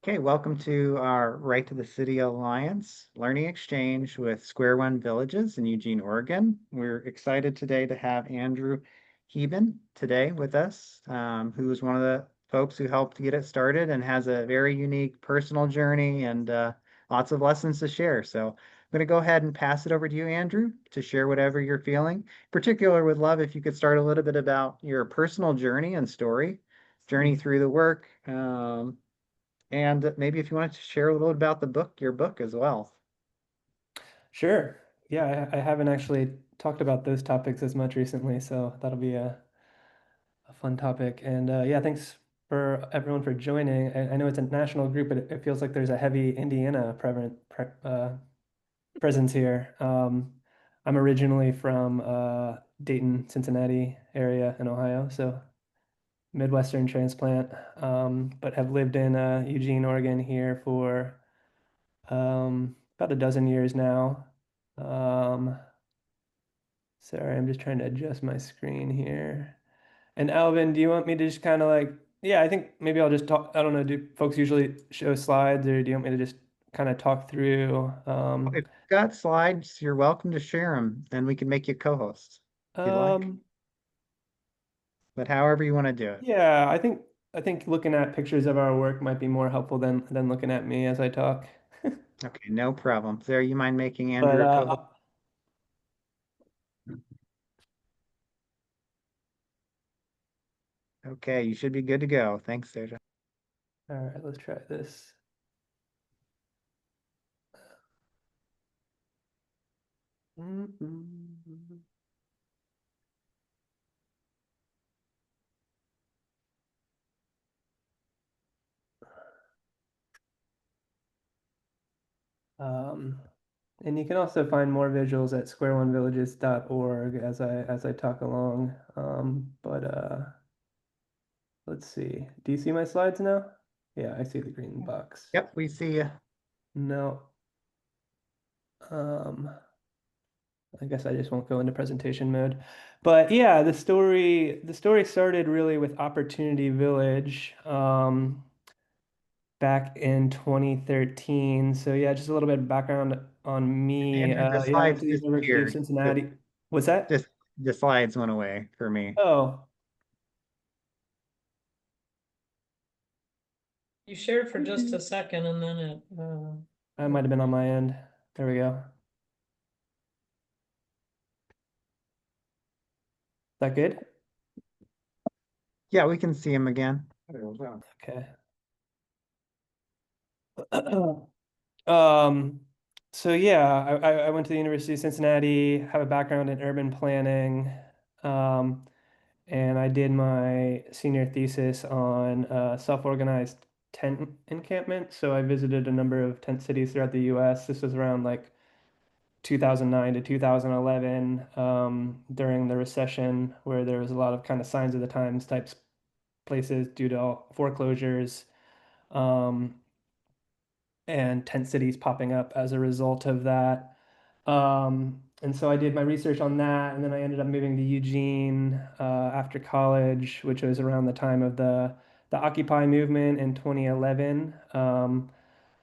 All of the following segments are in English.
Okay, welcome to our Right to the City Alliance Learning Exchange with SquareOne Villages in Eugene, Oregon. We're excited today to have Andrew Heben today with us, who is one of the folks who helped get it started and has a very unique personal journey and lots of lessons to share. So I'm going to go ahead and pass it over to you, Andrew, to share whatever you're feeling. In particular, would love if you could start a little bit about your personal journey and journey through the work. And maybe if you wanted to share a little about your book as well. Sure. Yeah, I haven't actually talked about those topics as much recently, so that'll be a fun topic. And yeah, thanks for everyone for joining. I know it's a national group, but it feels like there's a heavy Indiana presence here. I'm originally from Dayton, Cincinnati area in Ohio, so Midwestern transplant, but have lived in Eugene, Oregon here for about a dozen years now. Um, Sorry, I'm just trying to adjust my screen here. And Alvin, do you want me to just kind of yeah, I think maybe I'll just talk. I don't know, do folks usually show slides or do you want me to just kind of talk through? If you've got slides, you're welcome to share them, and we can make you co-host if you'd like. Um, But however you want to do it. yeah, I think looking at pictures of our work might be more helpful than looking at me as I talk. Okay, no problem. Sarah, you mind making But Andrew a co-host? Okay, you should be good to go. Thanks, Sarah. all right, let's try this. Mhm. Um, and you can also find more visuals at squareonevillages.org as I talk along. But let's see. Do you see my slides now? Yeah, I see the green box. Yep, we see you. No. Um, I guess I just won't go into presentation mode. But yeah, the story started really with Opportunity Village. Back in 2013. So yeah, just a little bit of background on me. Andrew, the Yeah, I went slides to the University of disappeared. Cincinnati. What's that? Just the slides went away for me. Oh, You shared for just a second and then I might have been on my end. There we go. Is that good? Yeah, we can see him again. Okay. Um, so yeah, I went to the University of Cincinnati, have a background in urban planning, um, and I did my senior thesis on self-organized tent encampment. So I visited a number of tent cities throughout the US. This was around like 2009 to 2011, during the recession, where there was a lot of kind of signs of the times types places due to all foreclosures. Um, and tent cities popping up as a result of that. And so I did my research on that, and then I ended up moving to Eugene after college, which was around the time of the Occupy movement in 2011,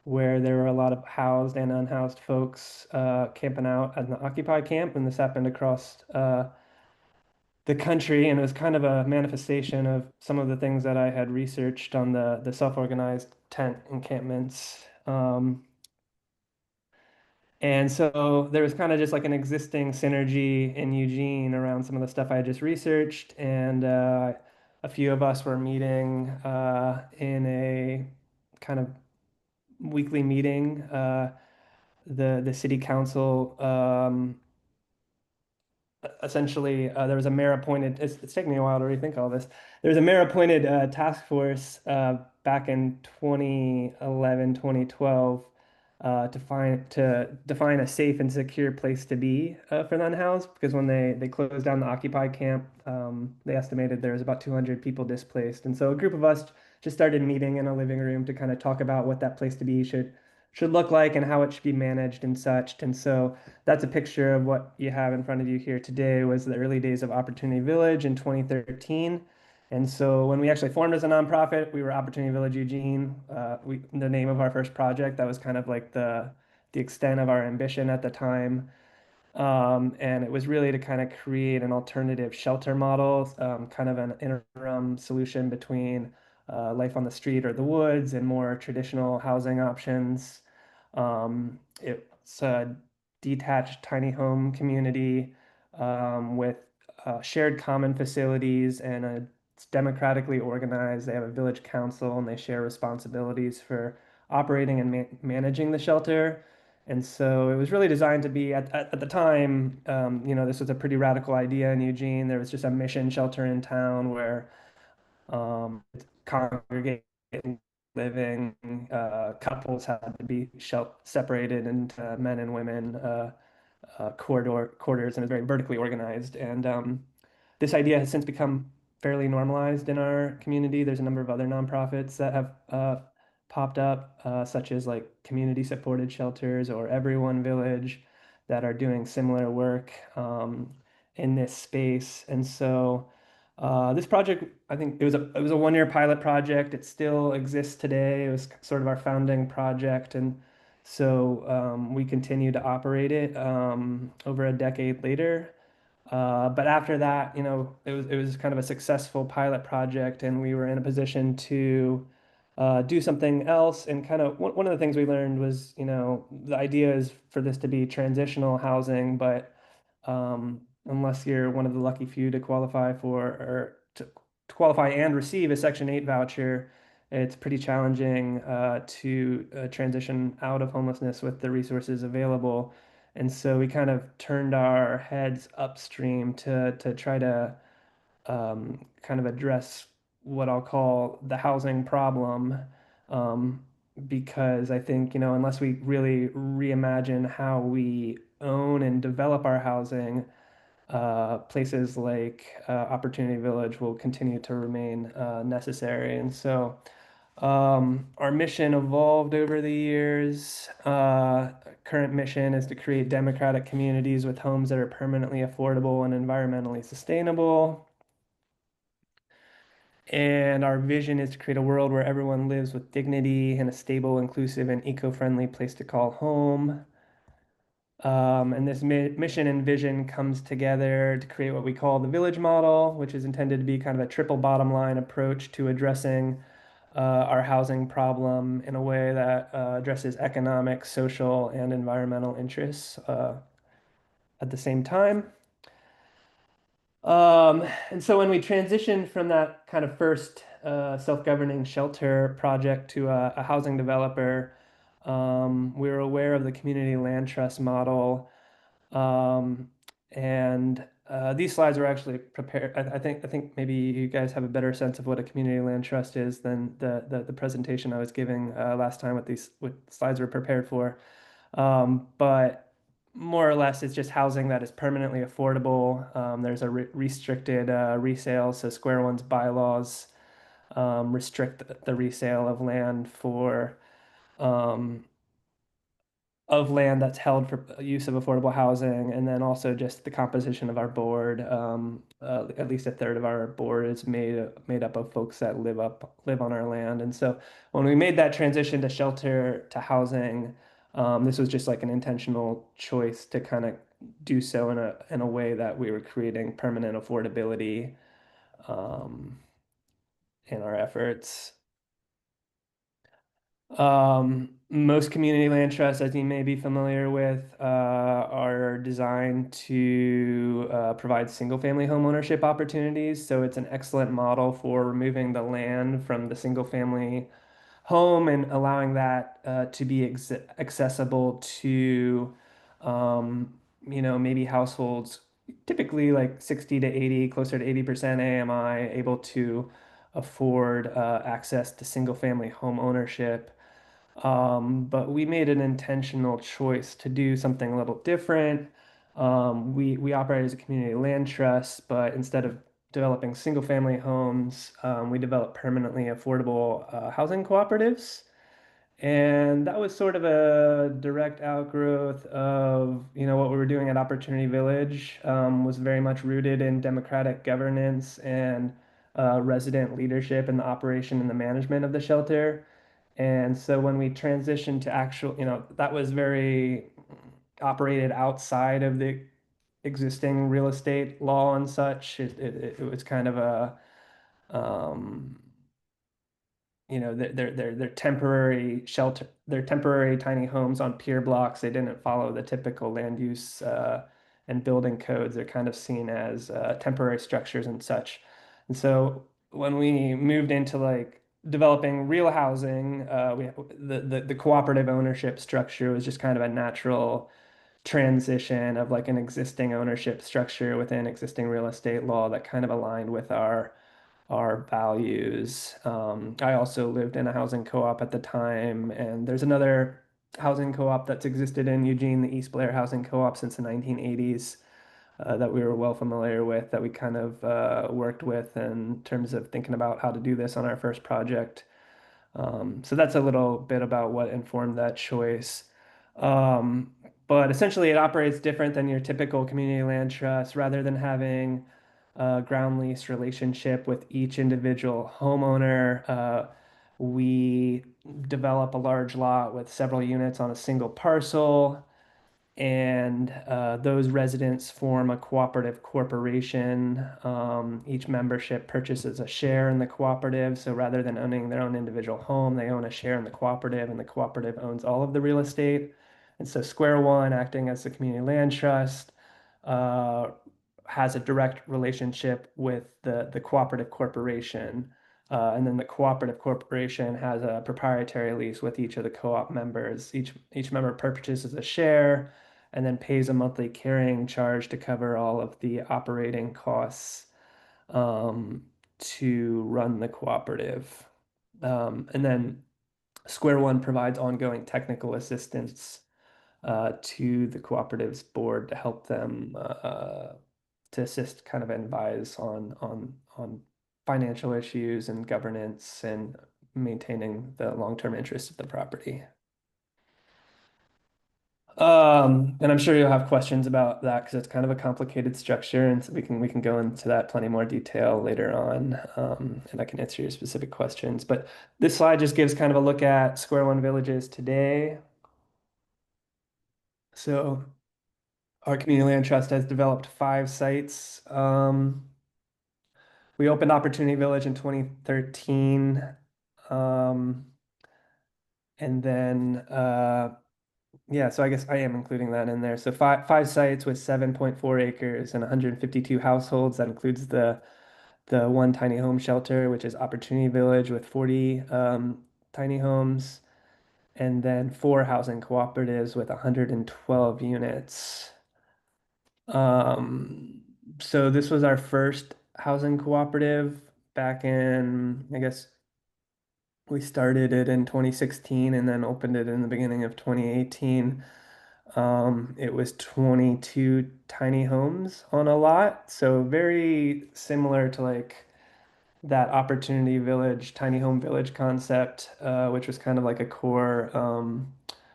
where there were a lot of housed and unhoused folks camping out at the Occupy camp, and this happened across the country, and it was kind of a manifestation of some of the things that I had researched on the self-organized tent encampments. And so there was kind of just like an existing synergy in Eugene around some of the stuff I had just researched. And a few of us were meeting in a kind of weekly meeting. The city council essentially there was a mayor appointed. It's taking me a while to rethink all this. There was a mayor appointed task force back in 2011, 2012 to define a safe and secure place to be for the unhoused. Because when they closed down the Occupy camp, they estimated there was about 200 people displaced, and so a group of us just started meeting in a living room to kind of talk about what that place to be should look like and how it should be managed and such. And so that's a picture of what you have in front of you here today was the early days of Opportunity Village in 2013. And so when we actually formed as a nonprofit, we were Opportunity Village Eugene. The name of our first project, that was kind of like the extent of our ambition at the time. And it was really to kind of create an alternative shelter model, kind of an interim solution between life on the street or the woods and more traditional housing options. It's a detached tiny home community with shared common facilities, and it's democratically organized. They have a village council and they share responsibilities for operating and managing the shelter. And so it was really designed to be at the time, this was a pretty radical idea in Eugene. There was just a mission shelter in town where congregating living couples had to be separated into men and women quarters, and it's very vertically organized. And this idea has since become fairly normalized in our community. There's a number of other nonprofits that have popped up, such as like community supported shelters or SquareOne Village, that are doing similar work in this space. And so this project, I think it was a 1 year pilot project. It still exists today. It was sort of our founding project, and so we continue to operate it over a decade later. But after that, it was kind of a successful pilot project, and we were in a position to do something else. And kind of one of the things we learned was, the idea is for this to be transitional housing, but unless you're one of the lucky few to qualify for or to qualify and receive a Section 8 voucher, it's pretty challenging to transition out of homelessness with the resources available. And so we kind of turned our heads upstream to try to kind of address what I'll call the housing problem. Um, because I think, unless we really reimagine how we own and develop our housing, places like Opportunity Village will continue to remain necessary. And so our mission evolved over the years. Current mission is to create democratic communities with homes that are permanently affordable and environmentally sustainable. And our vision is to create a world where everyone lives with dignity in a stable, inclusive, and eco-friendly place to call home. And this mission and vision comes together to create what we call the village model, which is intended to be kind of a triple bottom line approach to addressing our housing problem in a way that addresses economic, social, and environmental interests at the same time. And so when we transitioned from that kind of first self-governing shelter project to a housing developer, we were aware of the community land trust model. Um, and these slides were actually prepared. I think maybe you guys have a better sense of what a community land trust is than the presentation I was giving last time, what slides were prepared for. But more or less, it's just housing that is permanently affordable. There's a restricted resale, so SquareOne's bylaws restrict the resale of land um, land that's held for use of affordable housing, and then also just the composition of our board. At least a third of our board is made up of folks that live on our land. And so when we made that transition to shelter to housing, this was just like an intentional choice to kind of do so in a way that we were creating permanent affordability in our efforts. Most community land trusts, as you may be familiar with, are designed to provide single-family home ownership opportunities. So it's an excellent model for removing the land from the single-family home and allowing that to be accessible to, maybe households, typically like 60 to 80, closer to 80% AMI, able to afford access to single-family home ownership. But we made an intentional choice to do something a little different. We operate as a community land trust, but instead of developing single-family homes, we develop permanently affordable housing cooperatives. And that was sort of a direct outgrowth of, what we were doing at Opportunity Village, was very much rooted in democratic governance and resident leadership in the operation and the management of the shelter. And so when we transitioned to actual, that was very operated outside of the existing real estate law and such. It was kind of a um, they're temporary shelter, they're temporary tiny homes on pier blocks. They didn't follow the typical land use and building codes. They're kind of seen as temporary structures and such. And so when we moved into like developing real housing, the cooperative ownership structure was just kind of a natural transition of like an existing ownership structure within existing real estate law that kind of aligned with our values. I also lived in a housing co-op at the time, and there's another housing co-op that's existed in Eugene, the East Blair Housing Co-op since the 1980s, that we were well familiar with, that we kind of worked with in terms of thinking about how to do this on our first project. So that's a little bit about what informed that choice. Um, but essentially, it operates different than your typical community land trust. Rather than having a ground lease relationship with each individual homeowner, we develop a large lot with several units on a single parcel, and those residents form a cooperative corporation. Each membership purchases a share in the cooperative. So rather than owning their own individual home, they own a share in the cooperative, and the cooperative owns all of the real estate. And so SquareOne, acting as the community land trust, uh, has a direct relationship with the cooperative corporation. And then the cooperative corporation has a proprietary lease with each of the co-op members. Each member purchases a share and then pays a monthly carrying charge to cover all of the operating costs to run the cooperative. And then SquareOne provides ongoing technical assistance to the cooperative's board to help them to assist, kind of advise on financial issues and governance and maintaining the long-term interest of the property. And I'm sure you'll have questions about that because it's kind of a complicated structure, and so we can go into that plenty more detail later on, and I can answer your specific questions. But this slide just gives kind of a look at SquareOne Villages today. So our community land trust has developed 5 sites. We opened Opportunity Village in 2013, um, and then yeah, so I guess I am including that in there. So five sites with 7.4 acres and 152 households. That includes the one tiny home shelter, which is Opportunity Village with 40 tiny homes, and then 4 housing cooperatives with 112 units. Um, so this was our first housing cooperative back in, I guess we started it in 2016 and then opened it in the beginning of 2018. It was 22 tiny homes on a lot, so very similar to like that Opportunity Village, tiny home village concept, which was kind of like a core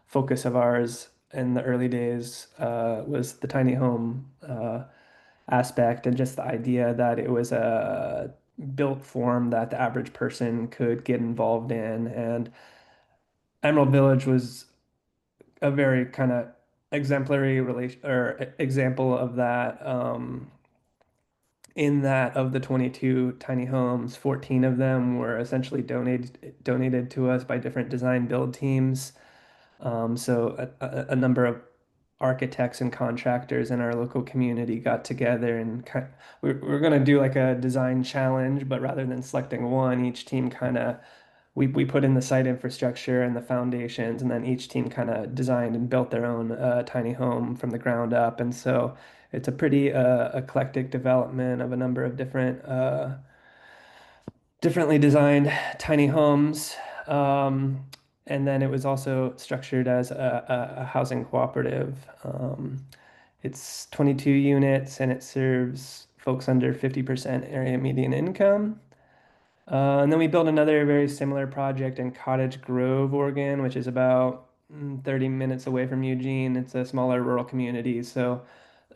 focus of ours in the early days, was the tiny home aspect and just the idea that it was a built form that the average person could get involved in. And Emerald Village was a very kind of exemplary relation or example of that. In that of the 22 tiny homes, 14 of them were essentially donated to us by different design build teams. So a number of architects and contractors in our local community got together and we're going to do like a design challenge, but rather than selecting one, each team kind of we put in the site infrastructure and the foundations, and then each team kind of designed and built their own tiny home from the ground up. And so it's a pretty eclectic development of a number of differently designed tiny homes. And then it was also structured as a housing cooperative. It's 22 units and it serves folks under 50% area median income. And then we built another very similar project in Cottage Grove, Oregon, which is about 30 minutes away from Eugene. It's a smaller rural community. So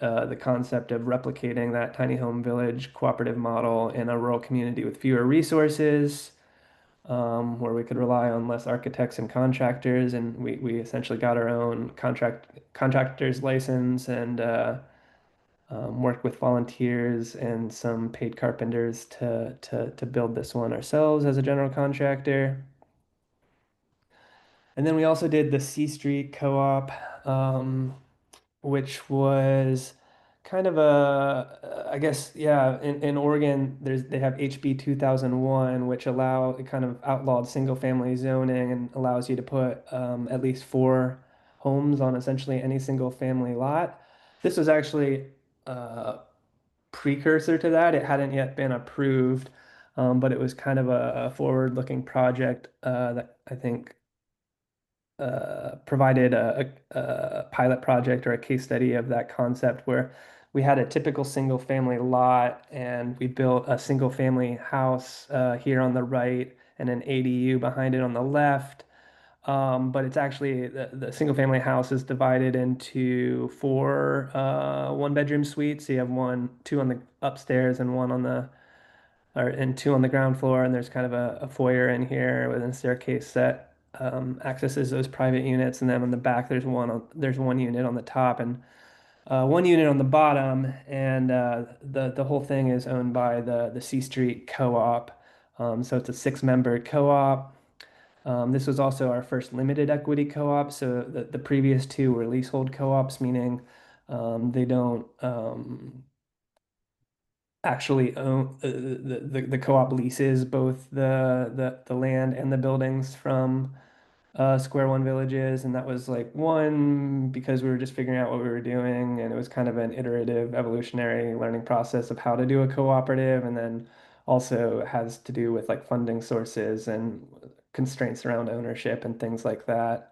the concept of replicating that tiny home village cooperative model in a rural community with fewer resources, where we could rely on less architects and contractors, and we essentially got our own contractor's license and worked with volunteers and some paid carpenters to build this one ourselves as a general contractor. And then we also did the C Street Co-op, which was kind of I guess, yeah, in Oregon, they have HB 2001, which it kind of outlawed single family zoning and allows you to put at least 4 homes on essentially any single family lot. This was actually a precursor to that. It hadn't yet been approved, but it was kind of a forward-looking project that I think provided a pilot project or a case study of that concept where we had a typical single family lot and we built a single family house here on the right and an ADU behind it on the left. But it's actually the single family house is divided into 4 one-bedroom suites. So you have two on the upstairs and and 2 on the ground floor, and there's kind of a foyer in here with a staircase that accesses those private units, and then on the back there's one unit on the top and 1 unit on the bottom, and the whole thing is owned by the C Street Co-op. So it's a 6-member co-op. This was also our first limited equity co-op. So the previous 2 were leasehold co-ops, meaning they don't actually own the co-op leases both the land and the buildings from SquareOne Villages, and that was like one because we were just figuring out what we were doing, and it was kind of an iterative, evolutionary learning process of how to do a cooperative, and then also has to do with like funding sources and constraints around ownership and things like that.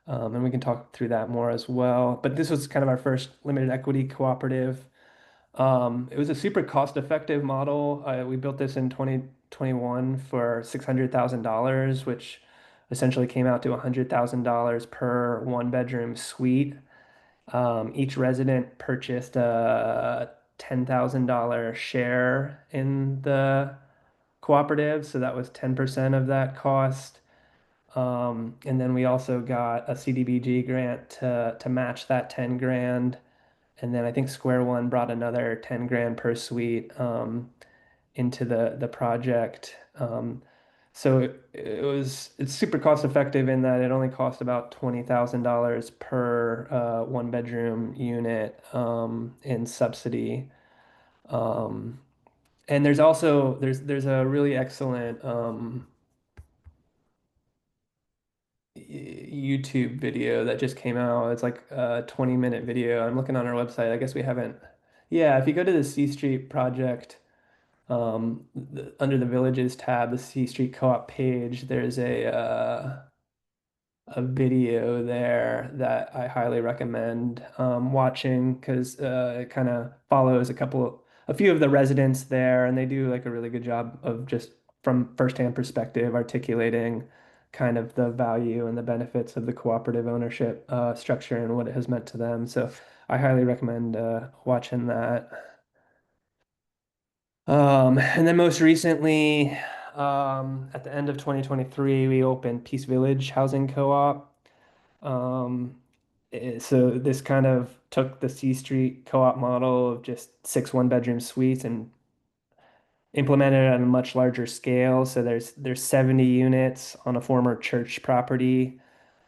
And we can talk through that more as well. But this was kind of our first limited equity cooperative. It was a super cost-effective model. We built this in 2021 for $600,000, which essentially came out to $100,000 per one-bedroom suite. Each resident purchased a $10,000 share in the cooperative, so that was 10% of that cost. And then we also got a CDBG grant to match that 10 grand. And then I think SquareOne brought another 10 grand per suite into the project. So it's super cost effective in that it only cost about $20,000 per one bedroom unit in subsidy. Um, and there's a really excellent YouTube video that just came out. It's like a 20-minute video. I'm looking on our website. I guess we haven't. Yeah, if you go to the C Street project, under the Villages tab, the C Street Co-op page, there's a video there that I highly recommend watching because it kind of follows a few of the residents there, and they do like a really good job of just from firsthand perspective articulating kind of the value and the benefits of the cooperative ownership structure and what it has meant to them. So I highly recommend watching that. And then most recently, at the end of 2023, we opened Peace Village Housing Co-op. So this kind of took the C Street co-op model of just 6 one-bedroom suites and implemented it at a much larger scale. So there's 70 units on a former church property.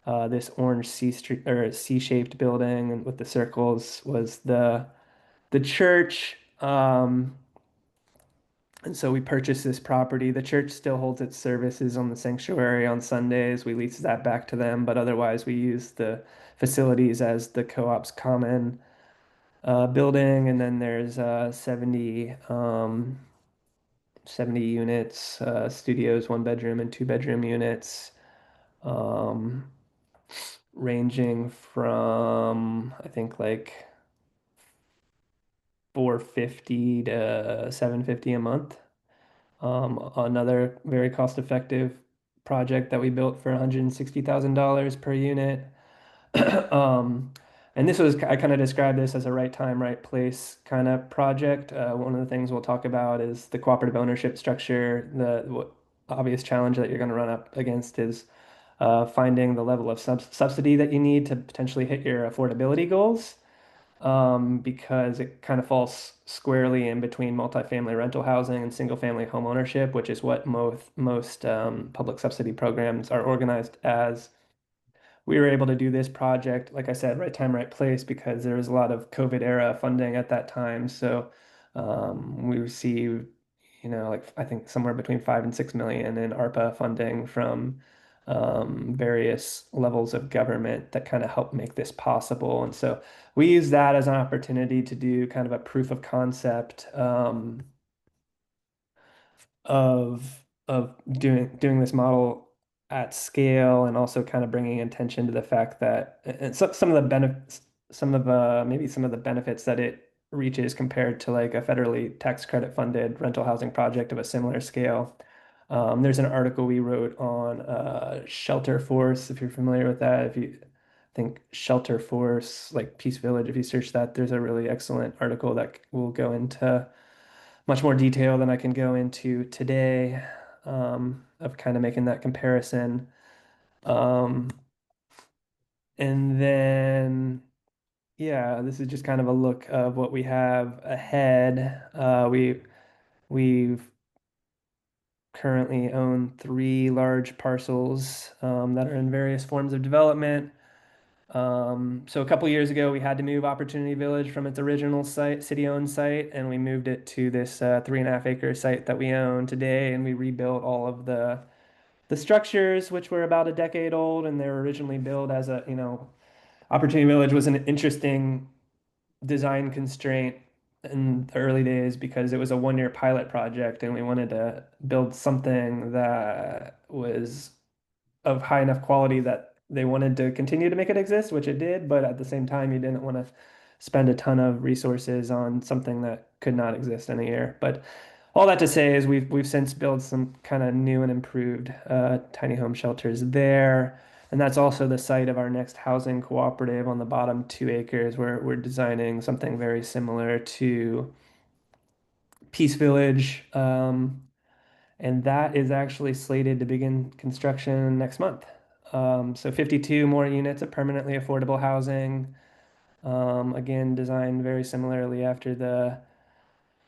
This orange C Street or C-shaped building and with the circles was the church. And so we purchased this property. The church still holds its services on the sanctuary on Sundays. We lease that back to them, but otherwise we use the facilities as the co-op's common building. And then there's 70 units, studios, 1 bedroom and 2 bedroom units, um, ranging from I think like 450 to 750 a month. Another very cost-effective project that we built for $160,000 per unit. Um, And I kind of described this as a right time, right place kind of project. One of the things we'll talk about is the cooperative ownership structure. The obvious challenge that you're going to run up against is finding the level of subsidy that you need to potentially hit your affordability goals, because it kind of falls squarely in between multifamily rental housing and single-family home ownership, which is what most public subsidy programs are organized as. We were able to do this project, like I said, right time, right place, because there was a lot of COVID era funding at that time. So we received, like I think somewhere between 5 and 6 million in ARPA funding from various levels of government that kind of helped make this possible. And so we use that as an opportunity to do kind of a proof of concept, of doing this model at scale, and also kind of bringing attention to the fact that and some of the benefits, maybe some of the benefits that it reaches compared to like a federally tax credit funded rental housing project of a similar scale. There's an article we wrote on Shelter Force, if you're familiar with that. If you think Shelter Force, like Peace Village, if you search that, there's a really excellent article that will go into much more detail than I can go into today, of kind of making that comparison. Um, and then, yeah, this is just kind of a look of what we have ahead. We've currently own 3 large parcels that are in various forms of development. So a couple years ago, we had to move Opportunity Village from its original site, city-owned site, and we moved it to this 3.5 acre site that we own today, and we rebuilt all of the structures, which were about a decade old, and they were originally built as Opportunity Village was an interesting design constraint in the early days because it was a 1 year pilot project, and we wanted to build something that was of high enough quality that they wanted to continue to make it exist, which it did, but at the same time, you didn't want to spend a ton of resources on something that could not exist in a year. But all that to say is we've since built some kind of new and improved tiny home shelters there. And that's also the site of our next housing cooperative on the bottom 2 acres, where we're designing something very similar to Peace Village. And that is actually slated to begin construction next month. So 52 more units of permanently affordable housing. Again, designed very similarly after the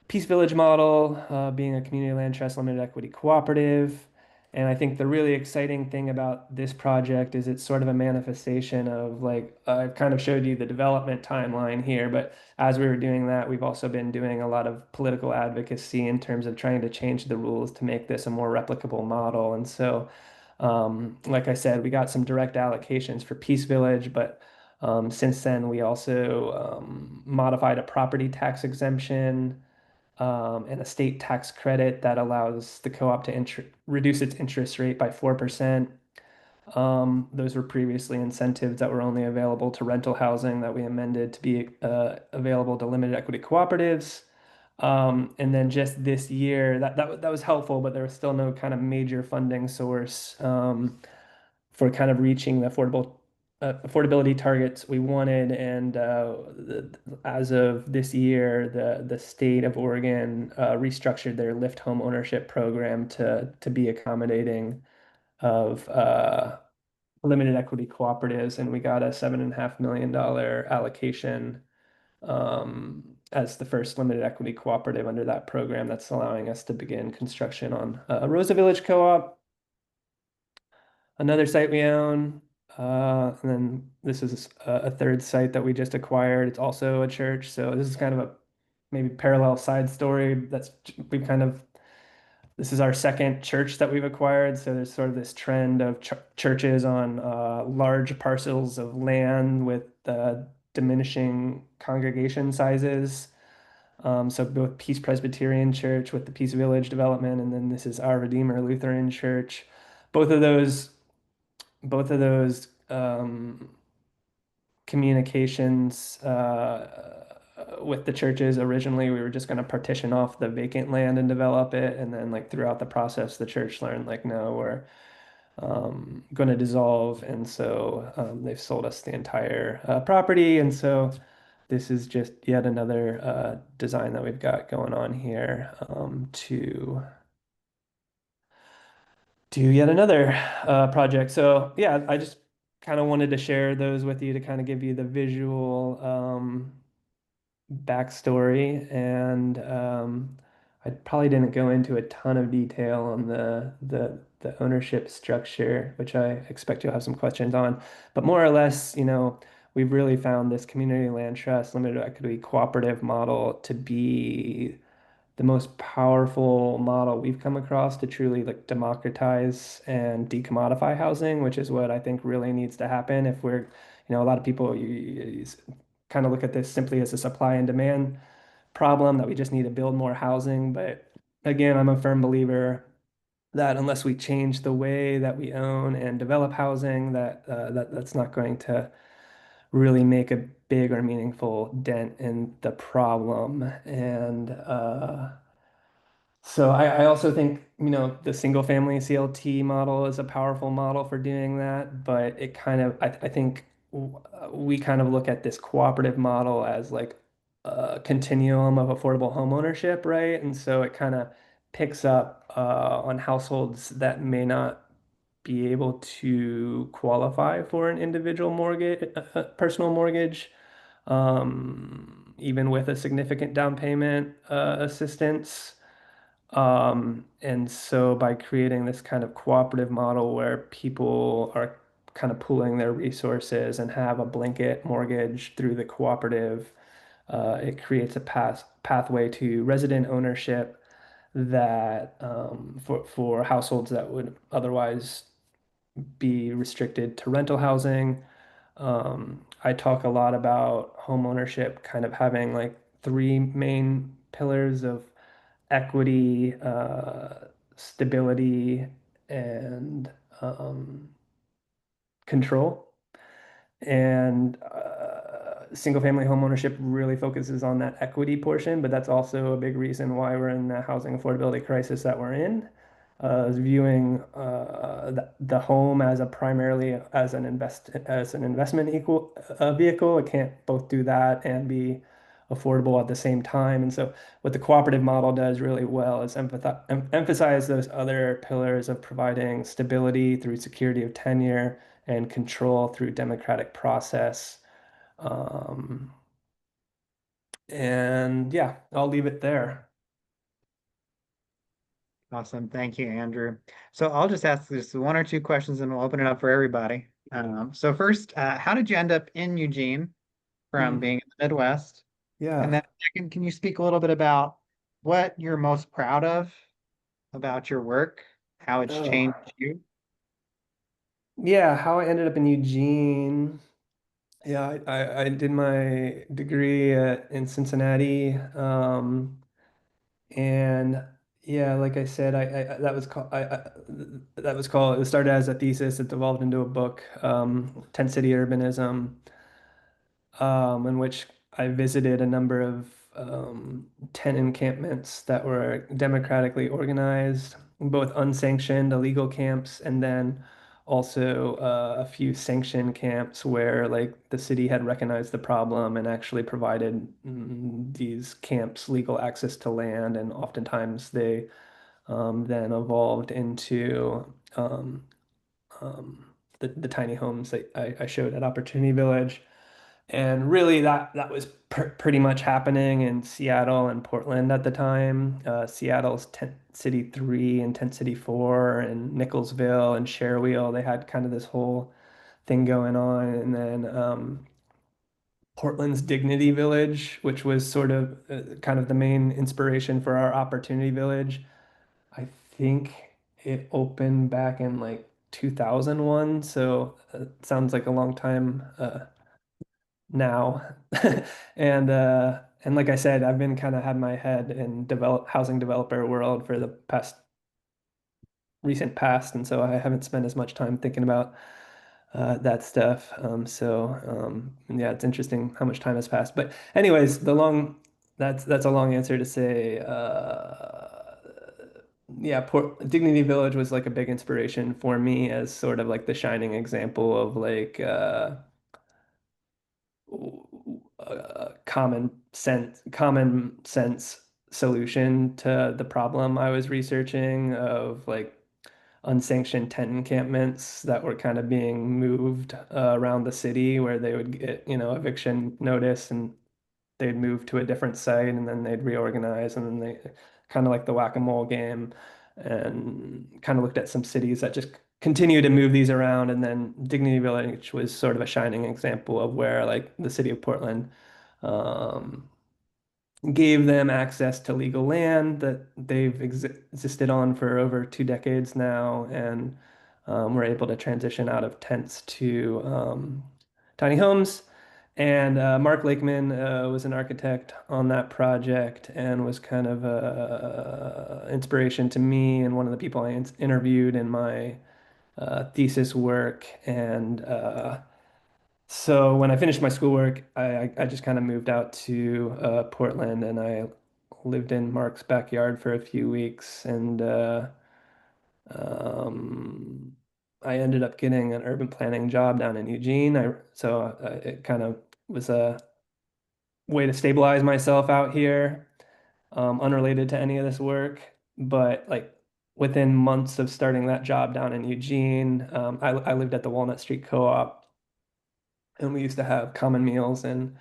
Peace Village model, being a community land trust limited equity cooperative. And I think the really exciting thing about this project is it's sort of a manifestation of like, I've kind of showed you the development timeline here, but as we were doing that, we've also been doing a lot of political advocacy in terms of trying to change the rules to make this a more replicable model. And so, like I said, we got some direct allocations for Peace Village, but since then, we also modified a property tax exemption, and a state tax credit that allows the co-op to reduce its interest rate by 4%. Those were previously incentives that were only available to rental housing that we amended to be available to limited equity cooperatives. And then just this year, that was helpful, but there was still no kind of major funding source for kind of reaching the affordability targets we wanted. And as of this year, the state of Oregon restructured their Lift Home Ownership program to be accommodating of limited equity cooperatives, and we got a $7.5 million allocation as the first limited equity cooperative under that program. That's allowing us to begin construction on Rosa Village Co-op, another site we own. And then this is a third site that we just acquired. It's also a church. So this is kind of a maybe parallel side story. We've kind of, this is our second church that we've acquired. So there's sort of this trend of churches on large parcels of land with diminishing congregation sizes. So both Peace Presbyterian Church with the Peace Village development, and then this is Our Redeemer Lutheran Church. Both of those communications with the churches, originally we were just going to partition off the vacant land and develop it, and then like throughout the process the church learned like, no, going to dissolve, and so they've sold us the entire property, and so this is just yet another design that we've got going on here to do yet another project. So yeah, I just kind of wanted to share those with you to kind of give you the visual backstory, and I probably didn't go into a ton of detail on the ownership structure, which I expect you'll have some questions on. But more or less, we've really found this community land trust limited equity cooperative model to be the most powerful model we've come across to truly like democratize and decommodify housing, which is what I think really needs to happen if we're, a lot of people kind of look at this simply as a supply and demand problem that we just need to build more housing. But again, I'm a firm believer that unless we change the way that we own and develop housing, that's not going to really make a big or meaningful dent in the problem. And so I also think, the single family CLT model is a powerful model for doing that, but it kind of, I think we kind of look at this cooperative model as like a continuum of affordable home ownership, right? And so it kind of picks up on households that may not be able to qualify for an individual mortgage, personal mortgage, even with a significant down payment assistance. And so by creating this kind of cooperative model where people are kind of pooling their resources and have a blanket mortgage through the cooperative, it creates a pathway to resident ownership that for households that would otherwise be restricted to rental housing. I talk a lot about home ownership kind of having like three main pillars of equity, stability, and control. And single family home ownership really focuses on that equity portion, but that's also a big reason why we're in the housing affordability crisis that we're in. Is viewing the home as a primarily as an investment equal vehicle. It can't both do that and be affordable at the same time. And so what the cooperative model does really well is emphasize those other pillars of providing stability through security of tenure and control through democratic process. Um, and yeah, I'll leave it there. Awesome. Thank you, Andrew. So I'll just ask this one or two questions and we'll open it up for everybody. So first, how did you end up in Eugene from Mm, being in the Midwest? And yeah. then second, can you speak a little bit about what you're most proud of about your work, how it's Oh, changed you? yeah. How I ended up in Eugene. Yeah, I did my degree in Cincinnati. And yeah, like I said, that was called that was called, it started as a thesis. It evolved into a book, Tent City Urbanism, in which I visited a number of tent encampments that were democratically organized, both unsanctioned illegal camps, and then also a few sanctioned camps where like the city had recognized the problem and actually provided these camps legal access to land, and oftentimes they then evolved into um, the tiny homes that I showed at Opportunity Village. And really, that was pretty much happening in Seattle and Portland at the time. Seattle's Tent City 3 and Tent City 4 and Nicholsville and Sharewheel, they had kind of this whole thing going on. And then Portland's Dignity Village, which was sort of kind of the main inspiration for our Opportunity Village. I think it opened back in like 2001, so it sounds like a long time now. And like I said, I've been kind of had my head in housing developer world for the recent past, and so I haven't spent as much time thinking about that stuff. Yeah, it's interesting how much time has passed. But anyways, that's a long answer to say yeah, Dignity Village was like a big inspiration for me as sort of like the shining example of like common sense solution to the problem I was researching of like unsanctioned tent encampments that were kind of being moved around the city where they would get, eviction notice and they'd move to a different site and then they'd reorganize and then they kind of like the whack-a-mole game and kind of looked at some cities that just continue to move these around and then Dignity Village was sort of a shining example of where like the city of Portland um, gave them access to legal land that they've existed on for over 2 decades now, and were able to transition out of tents to tiny homes. And Mark Lakeman was an architect on that project and was kind of inspiration to me and one of the people I interviewed in my thesis work. And so when I finished my schoolwork, I just kind of moved out to Portland and I lived in Mark's backyard for a few weeks and um, I ended up getting an urban planning job down in Eugene. It kind of was a way to stabilize myself out here, unrelated to any of this work. But like within months of starting that job down in Eugene, I lived at the Walnut Street Co-op and we used to have common meals and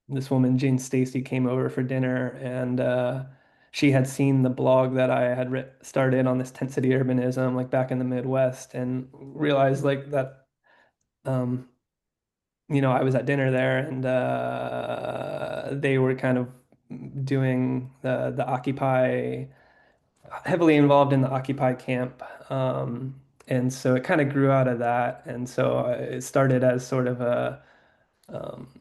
this woman, Jane Stacy, came over for dinner and she had seen the blog that I had started on this tent city urbanism, like back in the Midwest, and realized like that, um, I was at dinner there and they were kind of doing the Occupy, heavily involved in the Occupy camp. And so it kind of grew out of that. And so it started as sort of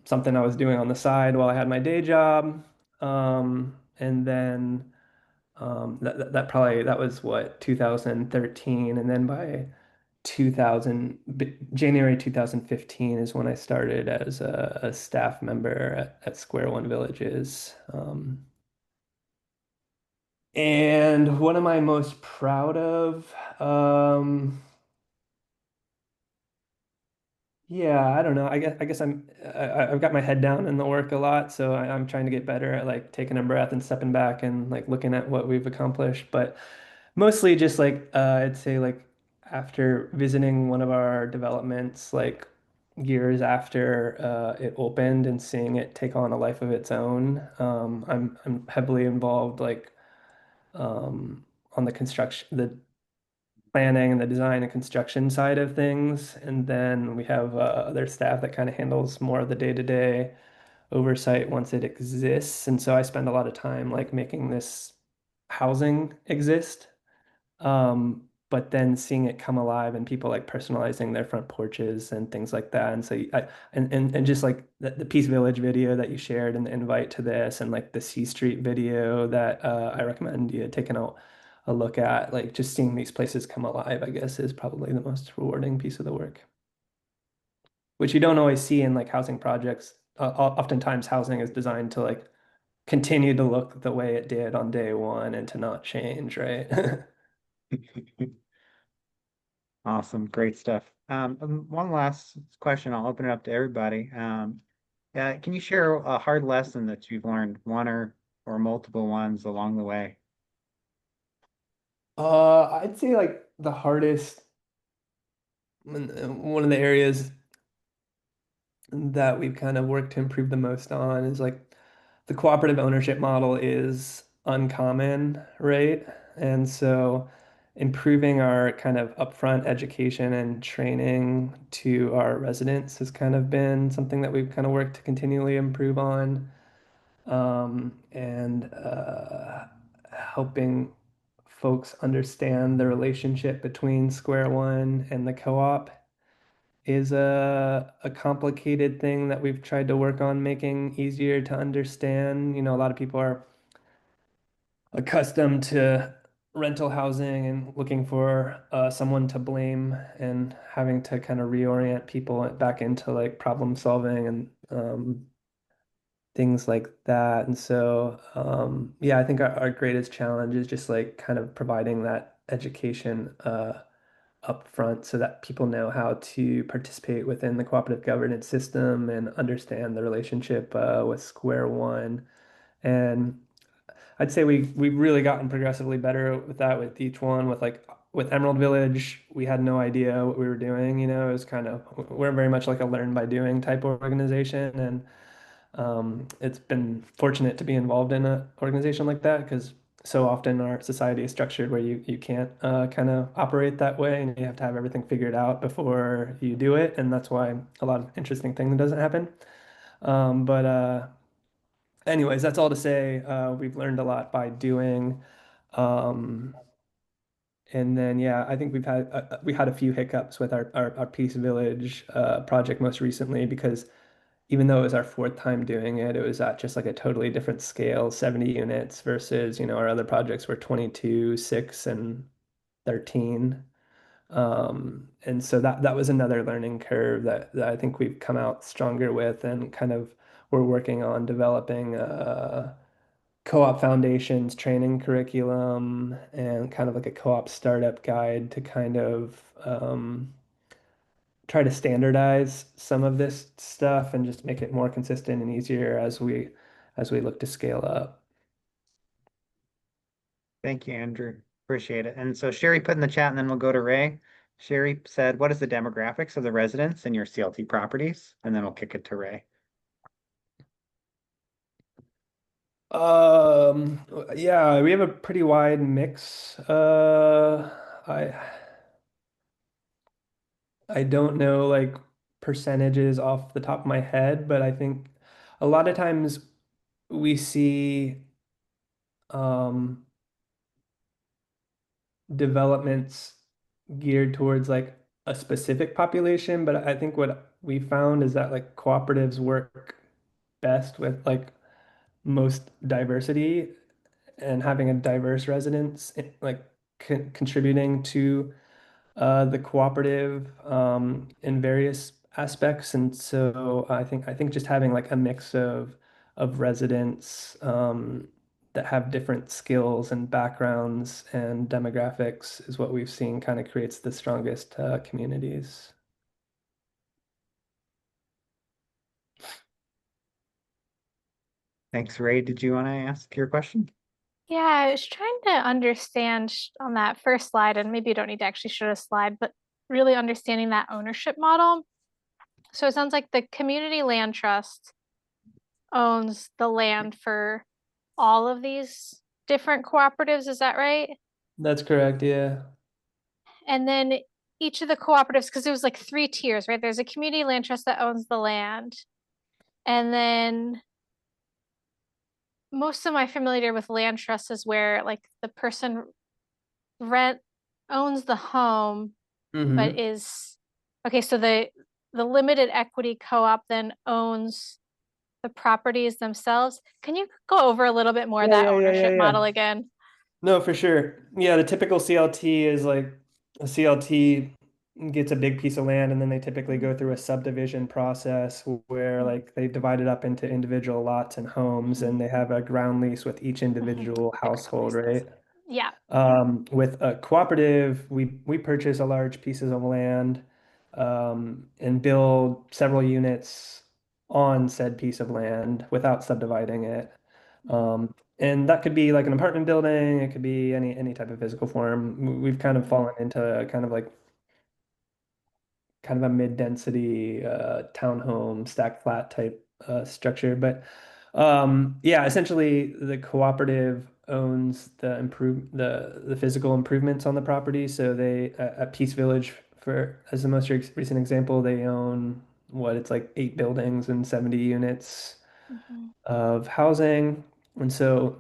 something I was doing on the side while I had my day job. And then that was what 2013, and then by 2000 January 2015 is when I started as a staff member at SquareOne Villages. And what am I most proud of? Yeah, I don't know. I guess I've got my head down in the work a lot, so I'm trying to get better at like taking a breath and stepping back and like looking at what we've accomplished. But mostly just like I'd say like after visiting one of our developments, like years after it opened and seeing it take on a life of its own, I'm heavily involved like um, on the planning and the design and construction side of things. And then we have other staff that kind of handles more of the day-to-day oversight once it exists. And so I spend a lot of time like making this housing exist. But then seeing it come alive and people like personalizing their front porches and things like that. And so and just like the Peace Village video that you shared and the invite to this and like the C Street video that I recommend you taking a look at, like just seeing these places come alive, I guess, is probably the most rewarding piece of the work, which you don't always see in like housing projects. Oftentimes housing is designed to like continue to look the way it did on day one and to not change, right? Awesome, great stuff. One last question, I'll open it up to everybody. Can you share a hard lesson that you've learned, one or multiple ones along the way? I'd say like the hardest, one of the areas that we've kind of worked to improve the most on is like the cooperative ownership model is uncommon, right? And so improving our kind of upfront education and training to our residents has kind of been something that we've kind of worked to continually improve on. And helping folks understand the relationship between SquareOne and the co-op is a complicated thing that we've tried to work on making easier to understand. A lot of people are accustomed to rental housing and looking for someone to blame and having to kind of reorient people back into like problem solving and things like that. And so, yeah, I think our greatest challenge is just like kind of providing that education up front so that people know how to participate within the cooperative governance system and understand the relationship with SquareOne. And I'd say we've really gotten progressively better with that with each one. With like with Emerald Village, we had no idea what we were doing. It was kind of we're very much like a learn by doing type of organization, and it's been fortunate to be involved in an organization like that because so often our society is structured where you can't kind of operate that way, and you have to have everything figured out before you do it, and that's why a lot of interesting things doesn't happen. But anyways, that's all to say, we've learned a lot by doing. Um, and then, yeah, I think we had a few hiccups with our Peace Village project most recently because even though it was our fourth time doing it, it was at just like a totally different scale, 70 units versus, our other projects were 22, 6, and 13. And so that was another learning curve that I think we've come out stronger with, and kind of we're working on developing co-op foundations training curriculum and kind of like a co-op startup guide to kind of try to standardize some of this stuff and just make it more consistent and easier as we look to scale up. Thank you, Andrew. Appreciate it. And so Sherry put in the chat, and then we'll go to Ray. Sherry said, "What is the demographics of the residents in your CLT properties?" And then we'll kick it to Ray. Yeah, we have a pretty wide mix. I don't know like percentages off the top of my head, but I think a lot of times we see um developments geared towards like a specific population, but I think what we found is that like cooperatives work best with like most diversity, and having a diverse residence like contributing to the cooperative in various aspects. And so I think just having like a mix of residents that have different skills and backgrounds and demographics is what we've seen kind of creates the strongest communities. Thanks, Ray. Did you want to ask your question? Yeah, I was trying to understand on that first slide, and maybe you don't need to actually show a slide, but really understanding that ownership model. So it sounds like the community land trust owns the land for all of these different cooperatives, is that right? That's correct, yeah. And then each of the cooperatives, because it was like 3 tiers, right? There's a community land trust that owns the land. And then most of my familiar with land trusts is where like the person rent owns the home, but Mm-hmm. is okay. So the limited equity co-op then owns the properties themselves. Can you go over a little bit more of Yeah, that yeah, yeah, yeah, ownership model yeah. again? No, for sure. Yeah, the typical CLT is like a CLT gets a big piece of land, and then they typically go through a subdivision process where like they divide it up into individual lots and homes, and they have a ground lease with each individual household, right? Yeah. With a cooperative, we purchase a large pieces of land and build several units on said piece of land without subdividing it. And that could be like an apartment building, it could be any type of physical form. We've kind of fallen into kind of a mid-density townhome stack flat type structure. But yeah, essentially the cooperative owns the physical improvements on the property. So they at Peace Village, for as the most recent example, they own what it's like 8 buildings and 70 units Mhm. of housing. And so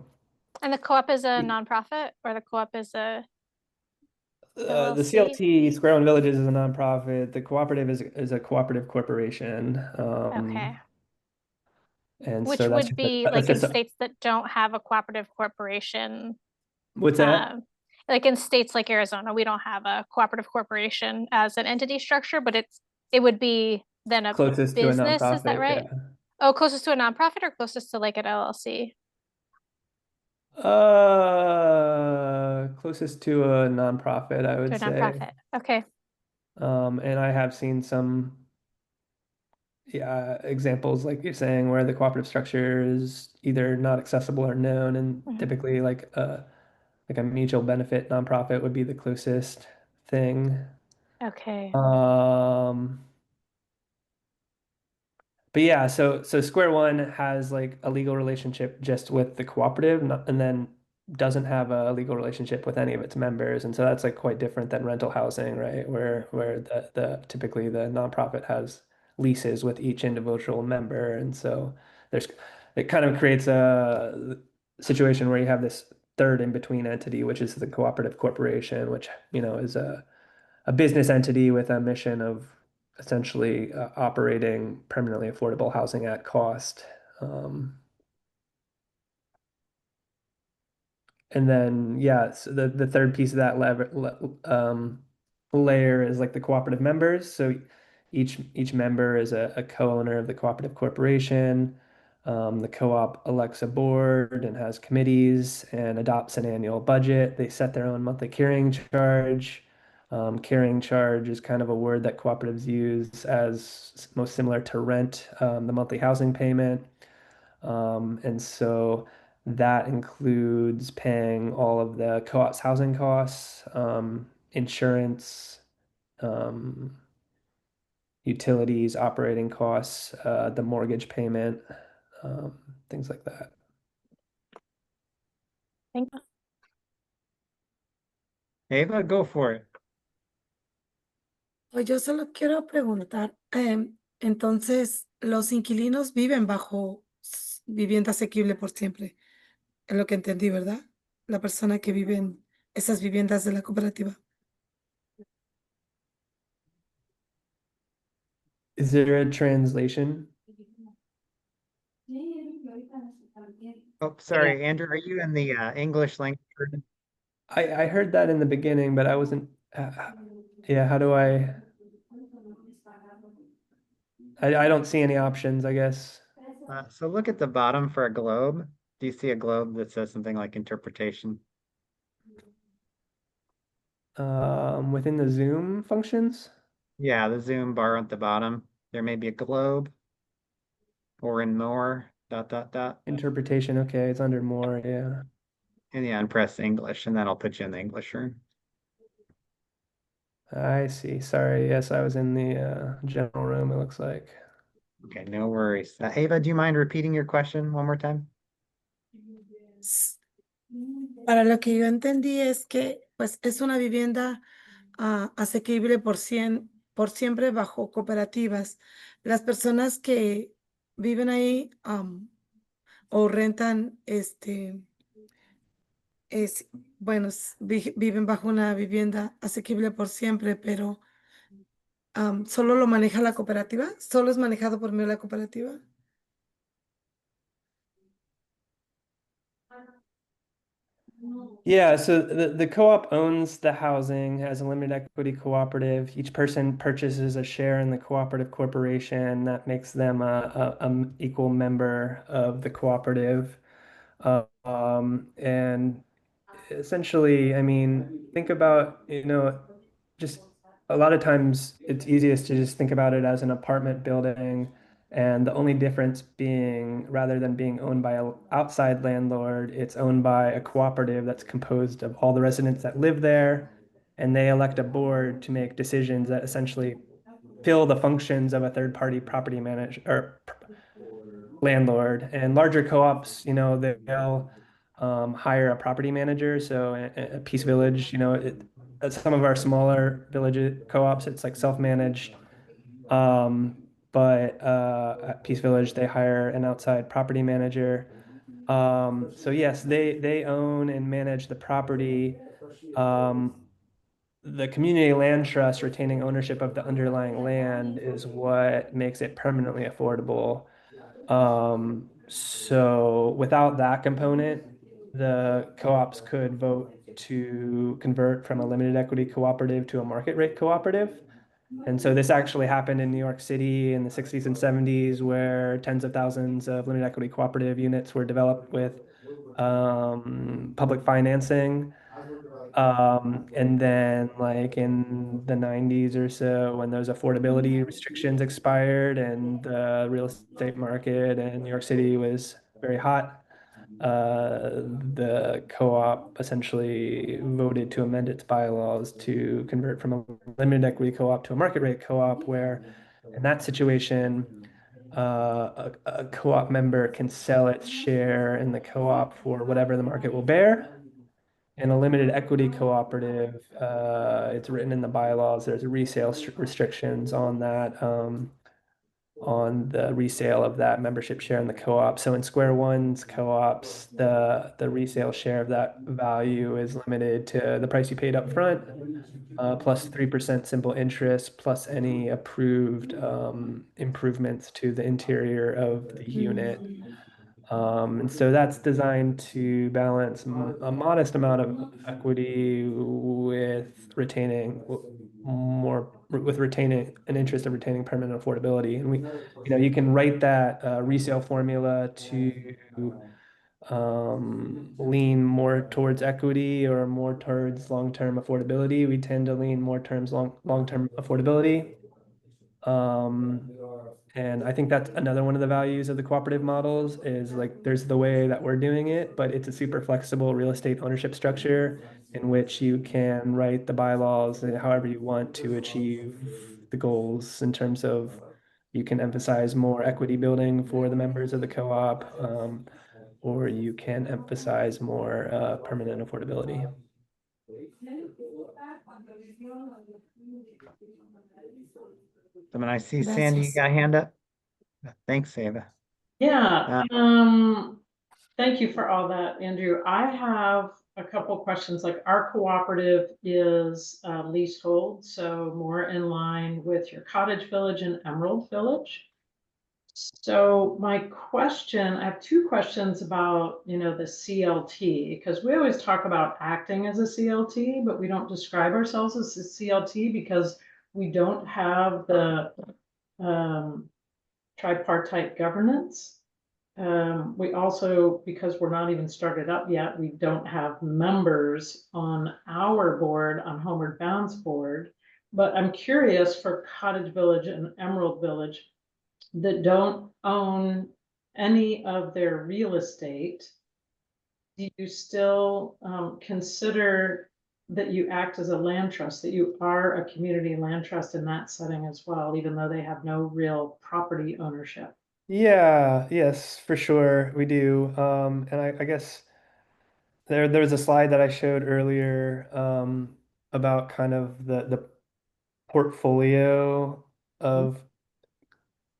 And the co-op is a nonprofit, or the co-op is a the LLC? CLT SquareOne Villages is a nonprofit. The cooperative is a cooperative corporation. Okay. And Which so that's would just be that's like in just states that don't have a cooperative corporation. what's that? Um, like in states like Arizona, we don't have a cooperative corporation as an entity structure, but it would be then a Closest to a business, is that nonprofit, right? yeah. Oh, closest to a nonprofit or closest to like an LLC? Closest to a nonprofit, I To would a say. nonprofit. Okay. And I have seen some, yeah, examples like you're saying where the cooperative structure is either not accessible or known, and Mhm. typically like a mutual benefit nonprofit would be the closest thing. Okay. Um, But yeah, so SquareOne has like a legal relationship just with the cooperative, and then doesn't have a legal relationship with any of its members, and so that's like quite different than rental housing, right? Where the typically the nonprofit has leases with each individual member, and so there's it kind of creates a situation where you have this third in between entity, which is the cooperative corporation, which is a business entity with a mission of essentially operating permanently affordable housing at cost. Um, and then, yeah, so the third piece of that layer is like the cooperative members. So each member is a co-owner of the cooperative corporation. The co-op elects a board and has committees and adopts an annual budget. They set their own monthly carrying charge. Carrying charge is kind of a word that cooperatives use as most similar to rent, the monthly housing payment. And so that includes paying all of the co-op's housing costs, insurance, um, utilities, operating costs, the mortgage payment, um, things like that. Thank you. Ava, go for it. Pues yo solo quiero preguntar, entonces, los inquilinos viven bajo vivienda asequible por siempre, es lo que entendí, ¿verdad? La persona que vive en esas viviendas de la cooperativa. Is there a translation? Oh, sorry, Andrew, are you in the English language version? I heard that in the beginning, but I wasn't. Yeah, how do I don't see any options, I guess. So look at the bottom for a globe. Do you see a globe that says something like interpretation? Within the Zoom functions, Yeah, the zoom bar at the bottom. There may be a globe or in more, dot, dot, dot. interpretation, okay, it's under more, yeah. And yeah, and press English, and that'll put you in the English room. I see. Sorry. Yes, I was in the general room, it looks like. Okay, no worries. Ava, do you mind repeating your question one more time? S- Para lo que yo entendí es que pues es una vivienda asequible por siempre bajo cooperativas. Las personas que viven ahí o rentan, es, bueno, viven bajo una vivienda asequible por siempre, pero ¿solo lo maneja la cooperativa? ¿Solo es manejado por medio de la cooperativa? Yeah, so the co-op owns the housing as a limited equity cooperative. Each person purchases a share in the cooperative corporation that makes them a equal member of the cooperative. And essentially, I mean, think about, just a lot of times it's easiest to just think about it as an apartment building. And the only difference being, rather than being owned by an outside landlord, it's owned by a cooperative that's composed of all the residents that live there. And they elect a board to make decisions that essentially fill the functions of a third party property manager or landlord. And larger co-ops, they'll hire a property manager. So a Peace Village, some of our smaller village co-ops, it's like self-managed. But at Peace Village, they hire an outside property manager. So yes, they own and manage the property. The community land trust retaining ownership of the underlying land is what makes it permanently affordable. So without that component, the co-ops could vote to convert from a limited equity cooperative to a market rate cooperative. And so this actually happened in New York City in the 60s and 70s, where tens of thousands of limited equity cooperative units were developed with public financing. And then like in the 90s or so, when those affordability restrictions expired and the real estate market in New York City was very hot, the co-op essentially voted to amend its bylaws to convert from a limited equity co-op to a market rate co-op, where in that situation, a co-op member can sell its share in the co-op for whatever the market will bear. In a limited equity cooperative, it's written in the bylaws, there's resale restrictions on that, on the resale of that membership share in the co-op. So in SquareOne's co-ops, the resale share of that value is limited to the price you paid up front, plus 3% simple interest, plus any approved improvements to the interior of the unit. And so that's designed to balance a modest amount of equity with retaining an interest of retaining permanent affordability. And you can write that resale formula to lean more towards equity or more towards long-term affordability. We tend to lean more towards long-term affordability. And I think that's another one of the values of the cooperative models is like there's the way that we're doing it, but it's a super flexible real estate ownership structure in which you can write the bylaws however you want to achieve the goals in terms of you can emphasize more equity building for the members of the co-op, or you can emphasize more permanent affordability. So when I see Sandy, you Gracias. got a hand up? Thanks, Ava. Yeah, thank you for all that, Andrew. I have a couple questions. Like our cooperative is leasehold, so more in line with your Cottage Village and Emerald Village. So my question, I have two questions about, the CLT, because we always talk about acting as a CLT, but we don't describe ourselves as a CLT because we don't have the tripartite governance. We also, because we're not even started up yet, we don't have members on our board, on Homeward Bound's board. But I'm curious for Cottage Village and Emerald Village that don't own any of their real estate, do you still consider that you act as a land trust, that you are a community land trust in that setting as well, even though they have no real property ownership? Yeah, yes, for sure, we do. And I guess there's a slide that I showed earlier about kind of the portfolio of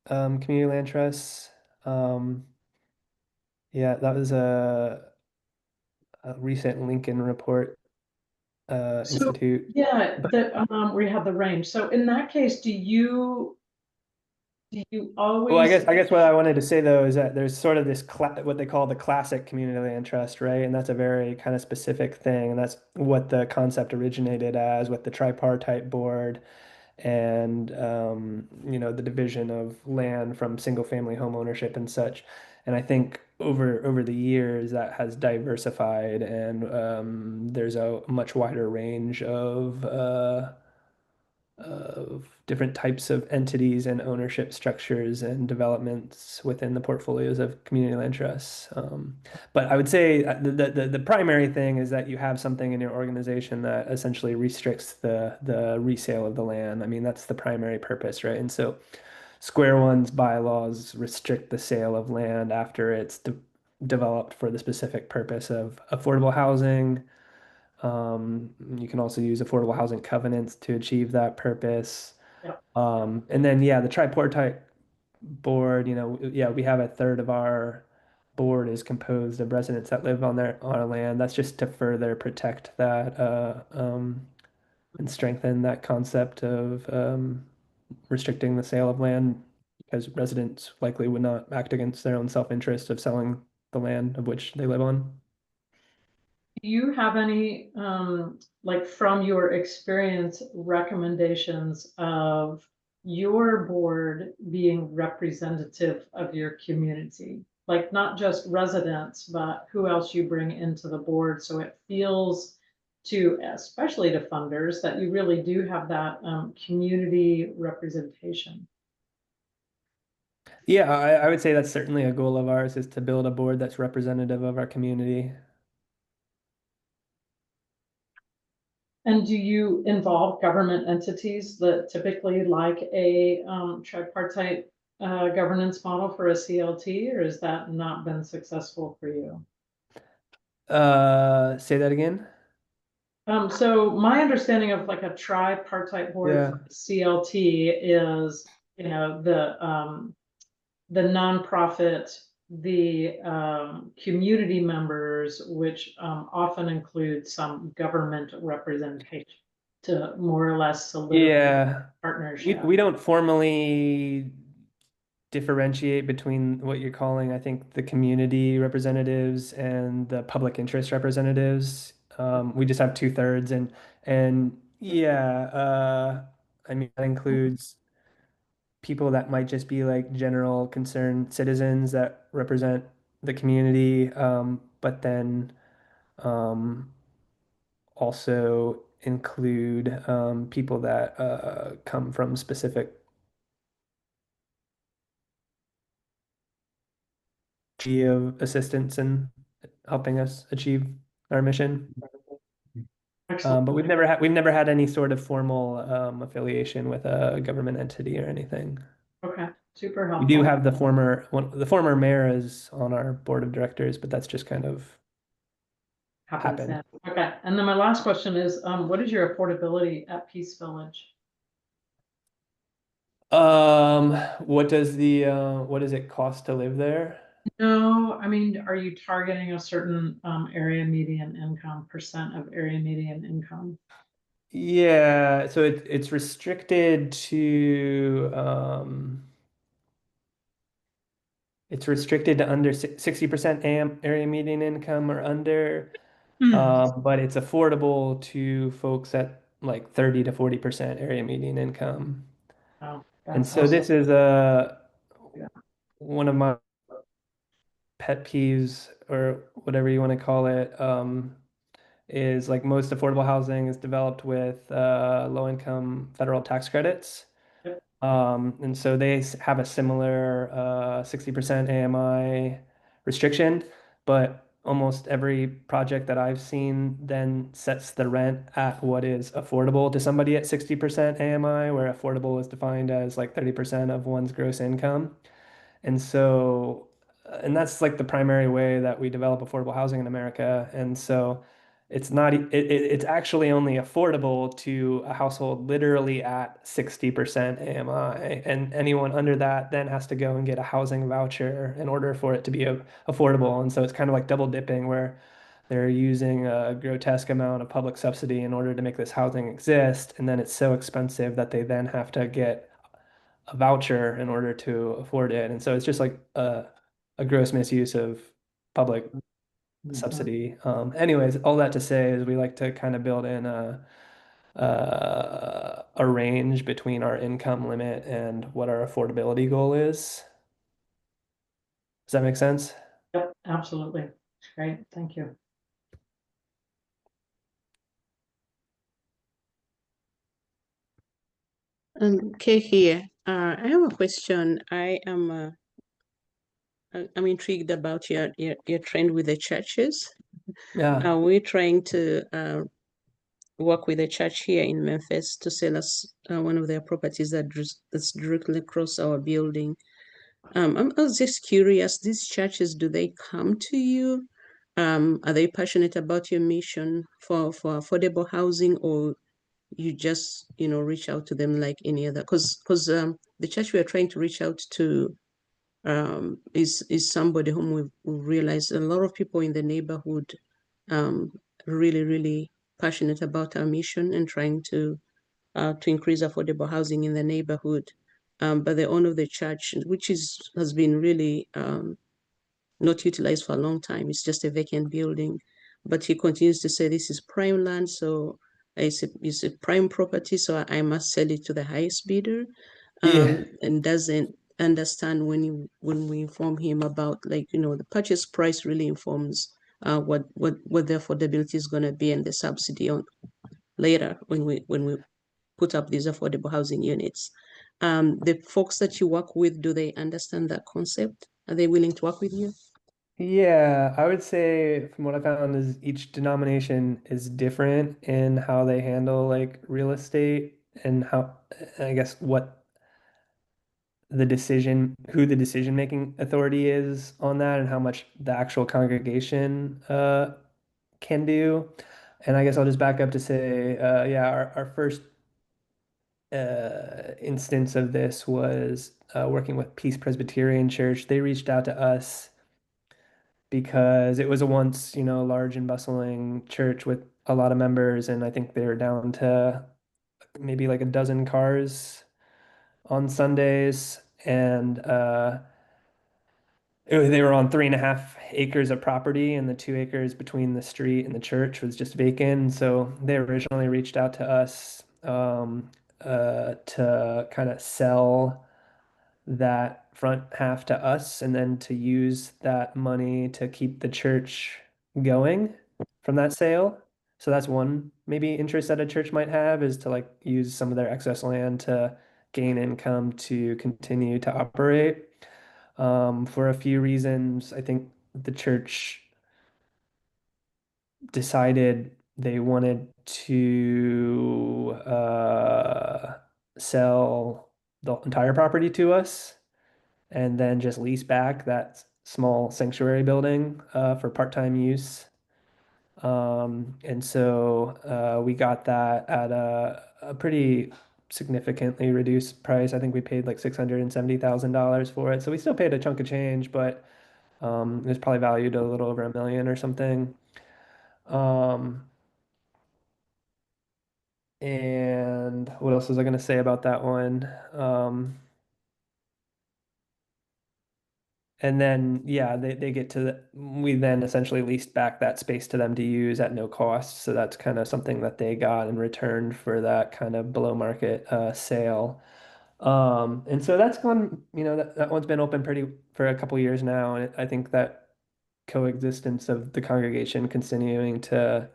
community land trusts. Yeah, that was a recent Lincoln report institute. Yeah, But we have the range. So in that case, do you always? well, I guess what I wanted to say though is that there's sort of this what they call the classic community land trust, right? And that's a very kind of specific thing, and that's what the concept originated as with the tripartite board and the division of land from single family home ownership and such. And I think over the years that has diversified, and there's a much wider range of different types of entities and ownership structures and developments within the portfolios of community land trusts. But I would say the primary thing is that you have something in your organization that essentially restricts the resale of the land. I mean, that's the primary purpose, right? And so SquareOne's bylaws restrict the sale of land after it's developed for the specific purpose of affordable housing. You can also use affordable housing covenants to achieve that purpose. Yeah. And then, yeah, the tripartite board, yeah, we have a third of our board is composed of residents that live on our land. That's just to further protect that and strengthen that concept of restricting the sale of land, because residents likely would not act against their own self-interest of selling the land of which they live on. Do you have any, like from your experience, recommendations of your board being representative of your community? Like not just residents, but who else you bring into the board, so it feels to, especially to funders, that you really do have that community representation. Yeah, I would say that's certainly a goal of ours, is to build a board that's representative of our community. And do you involve government entities that typically like a tripartite governance model for a CLT, or has that not been successful for you? Say that again? So my understanding of like a tripartite board Yeah. for CLT is, you know, the nonprofit, the community members, which often include some government representation to more or less solidify Yeah. partnership. We don't formally differentiate between what you're calling, I think, the community representatives and the public interest representatives. We just have 2/3, and yeah, I mean that includes people that might just be like general concerned citizens that represent the community, but then also include people that come from specific of assistance in helping us achieve our mission. Excellent. But we've never had any sort of formal affiliation with a government entity or anything. Okay, super We helpful. do have the former mayor is on our board of directors, but that's just kind of Happens happened. then. Okay, and then my last question is, what is your affordability at Peace Village? What does it cost to live there? No, I mean, are you targeting a certain area median income, percent of area median income? Yeah, so it's restricted to under 60% area median income or under, but it's affordable to folks at like 30 to 40% area median income. Oh, And that's so awesome. this is Yeah. one of my pet peeves, or whatever you want to call it, is like most affordable housing is developed with low-income federal tax credits. Yep. And so they have a similar 60% AMI restriction, but almost every project that I've seen then sets the rent at what is affordable to somebody at 60% AMI, where affordable is defined as like 30% of one's gross income. And so, and that's like the primary way that we develop affordable housing in America. And so it's not, it's actually only affordable to a household literally at 60% AMI. And anyone under that then has to go and get a housing voucher in order for it to be affordable. And so it's kind of like double dipping, where they're using a grotesque amount of public subsidy in order to make this housing exist. And then it's so expensive that they then have to get a voucher in order to afford it. And so it's just like a gross misuse of public subsidy. Anyways, all that to say is we like to kind of build in a range between our income limit and what our affordability goal is. Does that make sense? Yep, absolutely. Great, thank you. Kay here. I have a question. I'm intrigued about your trend with the churches. Yeah. We're trying to work with a church here in Memphis to sell us one of their properties that's directly across our building. I was just curious, these churches, do they come to you? Are they passionate about your mission for affordable housing, or you just, reach out to them like any other? Because the church we are trying to reach out to is somebody whom we've realized a lot of people in the neighborhood really, really passionate about our mission and trying to increase affordable housing in the neighborhood. But the owner of the church, which has been really not utilized for a long time, it's just a vacant building, but he continues to say this is prime land, so it's a prime property, so I must sell it to the highest bidder. Yeah. And doesn't understand when we inform him about, like, the purchase price really informs what the affordability is going to be, and the subsidy on later when we put up these affordable housing units. The folks that you work with, do they understand that concept? Are they willing to work with you? Yeah, I would say from what I found is each denomination is different in how they handle like real estate and how, I guess, who the decision-making authority is on that and how much the actual congregation can do. And I guess I'll just back up to say, yeah, our first instance of this was working with Peace Presbyterian Church. They reached out to us because it was a once, large and bustling church with a lot of members, and I think they were down to maybe like a dozen cars on Sundays, and they were on 3.5 acres of property, and the 2 acres between the street and the church was just vacant. So they originally reached out to us to kind of sell that front half to us and then to use that money to keep the church going from that sale. So that's one maybe interest that a church might have, is to like use some of their excess land to gain income to continue to operate. For a few reasons, I think the church decided they wanted to sell the entire property to us and then just lease back that small sanctuary building for part-time use. And so we got that at a pretty significantly reduced price. I think we paid like $670,000 for it. So we still paid a chunk of change, but it was probably valued a little over $1 million or something. And what else was I going to say about that one? And then, yeah, they get to we then essentially leased back that space to them to use at no cost. So that's kind of something that they got in return for that kind of below market sale. And so that's gone, that one's been open pretty for a couple years now. And I think that coexistence of the congregation continuing to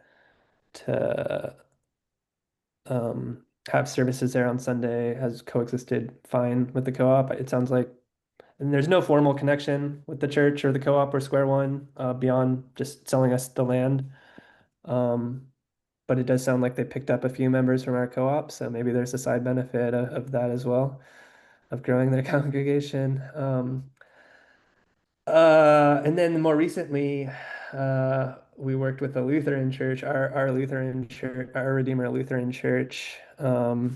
have services there on Sunday has coexisted fine with the co-op. It sounds like, and there's no formal connection with the church or the co-op or SquareOne beyond just selling us the land. But it does sound like they picked up a few members from our co-op, so maybe there's a side benefit of that as well, of growing their congregation. And then more recently, we worked with the Lutheran church, our Lutheran church, our Redeemer Lutheran Church, and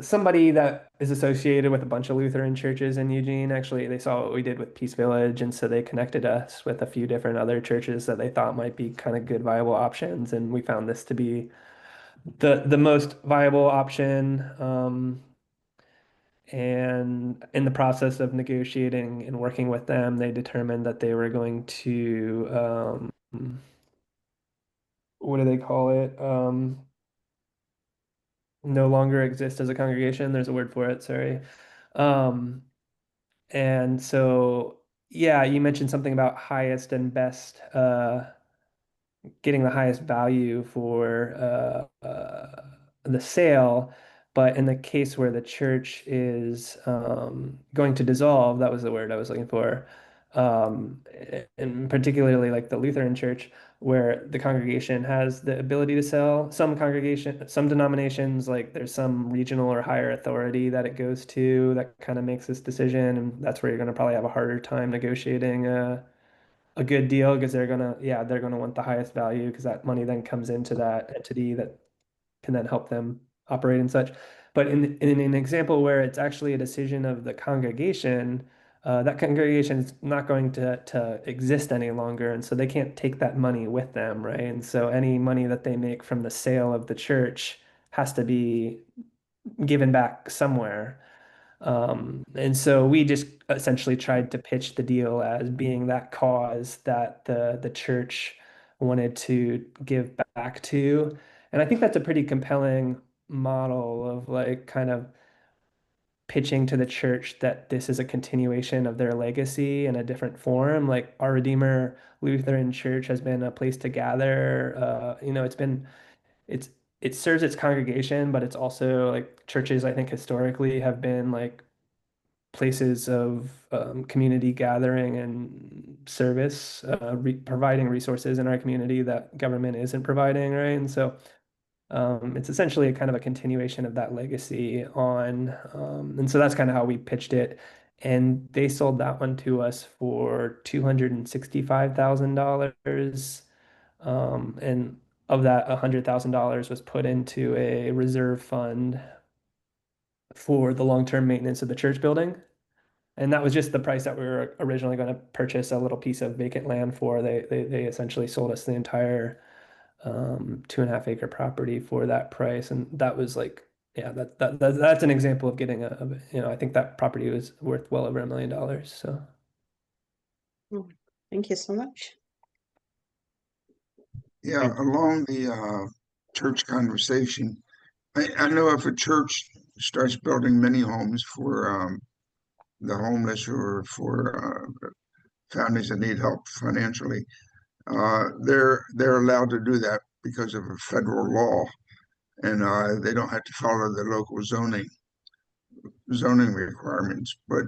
somebody that is associated with a bunch of Lutheran churches in Eugene. Actually, they saw what we did with Peace Village, and so they connected us with a few different other churches that they thought might be kind of good, viable options. And we found this to be the most viable option. And in the process of negotiating and working with them, they determined that they were going to, what do they call it? No longer exist as a congregation. There's a word for it, sorry. Um, and so, yeah, you mentioned something about highest and best, getting the highest value for the sale. But in the case where the church is going to dissolve, that was the word I was looking for, and particularly like the Lutheran church, where the congregation has the ability to sell. Some denominations, like there's some regional or higher authority that it goes to that kind of makes this decision, and that's where you're going to probably have a harder time negotiating a good deal because they're gonna want the highest value because that money then comes into that entity that can then help them operate and such. But in an example where it's actually a decision of the congregation, that congregation is not going to exist any longer, and so they can't take that money with them, right? And so any money that they make from the sale of the church has to be given back somewhere. And so we just essentially tried to pitch the deal as being that cause that the church wanted to give back to. And I think that's a pretty compelling model of like kind of pitching to the church that this is a continuation of their legacy in a different form. Like our Redeemer Lutheran Church has been a place to gather. It's it serves its congregation, but it's also like churches, I think historically have been like places of community gathering and service, providing resources in our community that government isn't providing, right? And so it's essentially a kind of a continuation of that legacy on, and so that's kind of how we pitched it. And they sold that one to us for $265,000. And of that, $100,000 was put into a reserve fund for the long-term maintenance of the church building. And that was just the price that we were originally going to purchase a little piece of vacant land for. They essentially sold us the entire 2.5 acre property for that price, and that was like, yeah, that's an example of getting I think that property was worth well over $1 million. So Thank you so much. Yeah, along the church conversation, I know if a church starts building mini homes for the homeless or for families that need help financially, they're allowed to do that because of a federal law, and they don't have to follow the local zoning requirements. But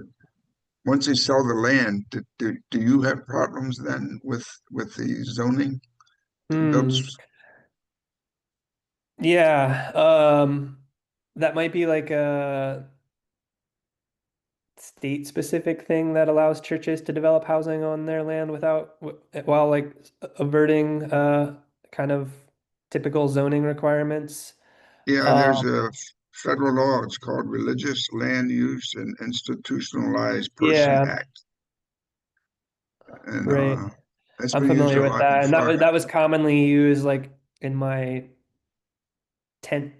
once they sell the land, do you have problems then with the zoning to build? yeah, that might be like a state specific thing that allows churches to develop housing on their land without while like averting kind of typical zoning requirements. Yeah, there's Um, a federal law. It's called Religious Land Use and Institutionalized Person yeah, Act, and right. that's I'm been used familiar a with lot in that. And Florida. that was commonly used like in my tent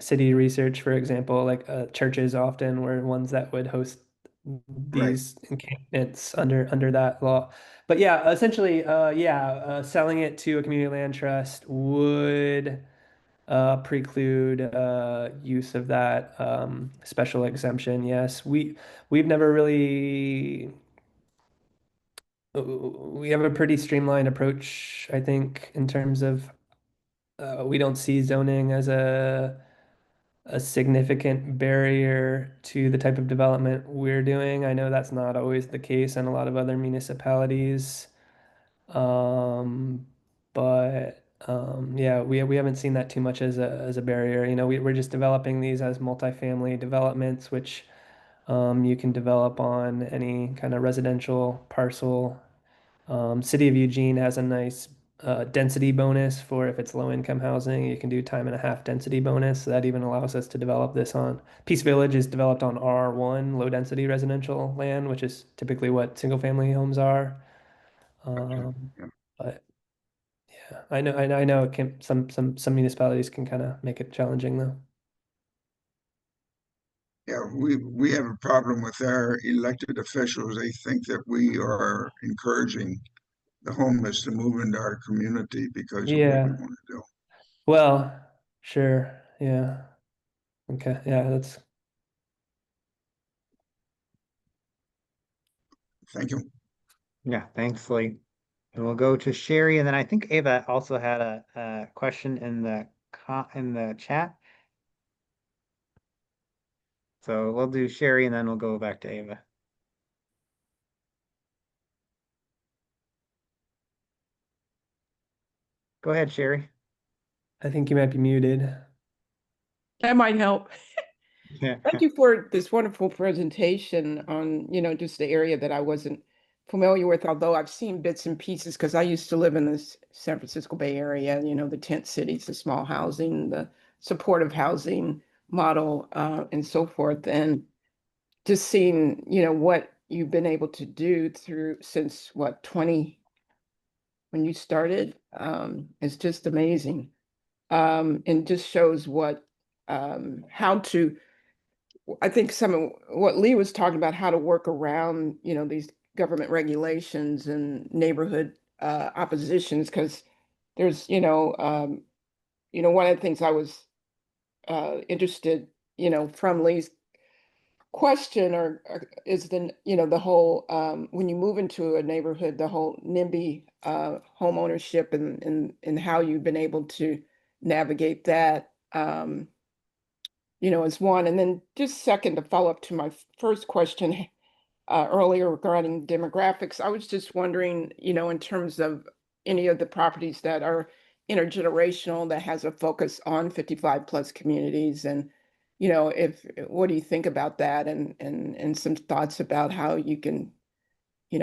city research, for example, like churches often were ones that would host Right. these encampments under that law. But yeah, essentially, selling it to a community land trust would preclude use of that special exemption. Yes, we've never really we have a pretty streamlined approach, I think, in terms of we don't see zoning as a significant barrier to the type of development we're doing. I know that's not always the case in a lot of other municipalities. Um, but yeah, we haven't seen that too much as a barrier. We're just developing these as multifamily developments, which you can develop on any kind of residential parcel. City of Eugene has a nice density bonus for if it's low income housing. You can do 1.5 density bonus. So that even allows us to develop this on Peace Village is developed on R1 low density residential land, which is typically what single family homes are. Yeah. But yeah, I know it can some municipalities can kind of make it challenging though. Yeah, we have a problem with our elected officials. They think that we are encouraging the homeless to move into our community because of what we Yeah. want to do. Well, sure. Yeah. Okay. Yeah, that's Thank you. Yeah, thanks, Lee. And we'll go to Sherry, and then I think Ava also had a question in the chat. So we'll do Sherry, and then we'll go back to Ava. Go ahead, Sherry. I think you might be muted. That might help. Yeah. Thank you for this wonderful presentation on, just the area that I wasn't familiar with, although I've seen bits and pieces because I used to live in the San Francisco Bay Area, the tent cities, the small housing, the supportive housing model, and so forth. And just seeing, what you've been able to do since what, 20, when you started, it's just amazing. And just shows how to I think some of what Lee was talking about, how to work around, these government regulations and neighborhood oppositions, because there's, one of the things I was interested, from Lee's question is the whole when you move into a neighborhood, the whole NIMBY home ownership and how you've been able to navigate that. Is one. And then just second, to follow up to my first question earlier regarding demographics, I was just wondering, in terms of any of the properties that are intergenerational that has a focus on 55 plus communities, and what do you think about that, and some thoughts about how you can,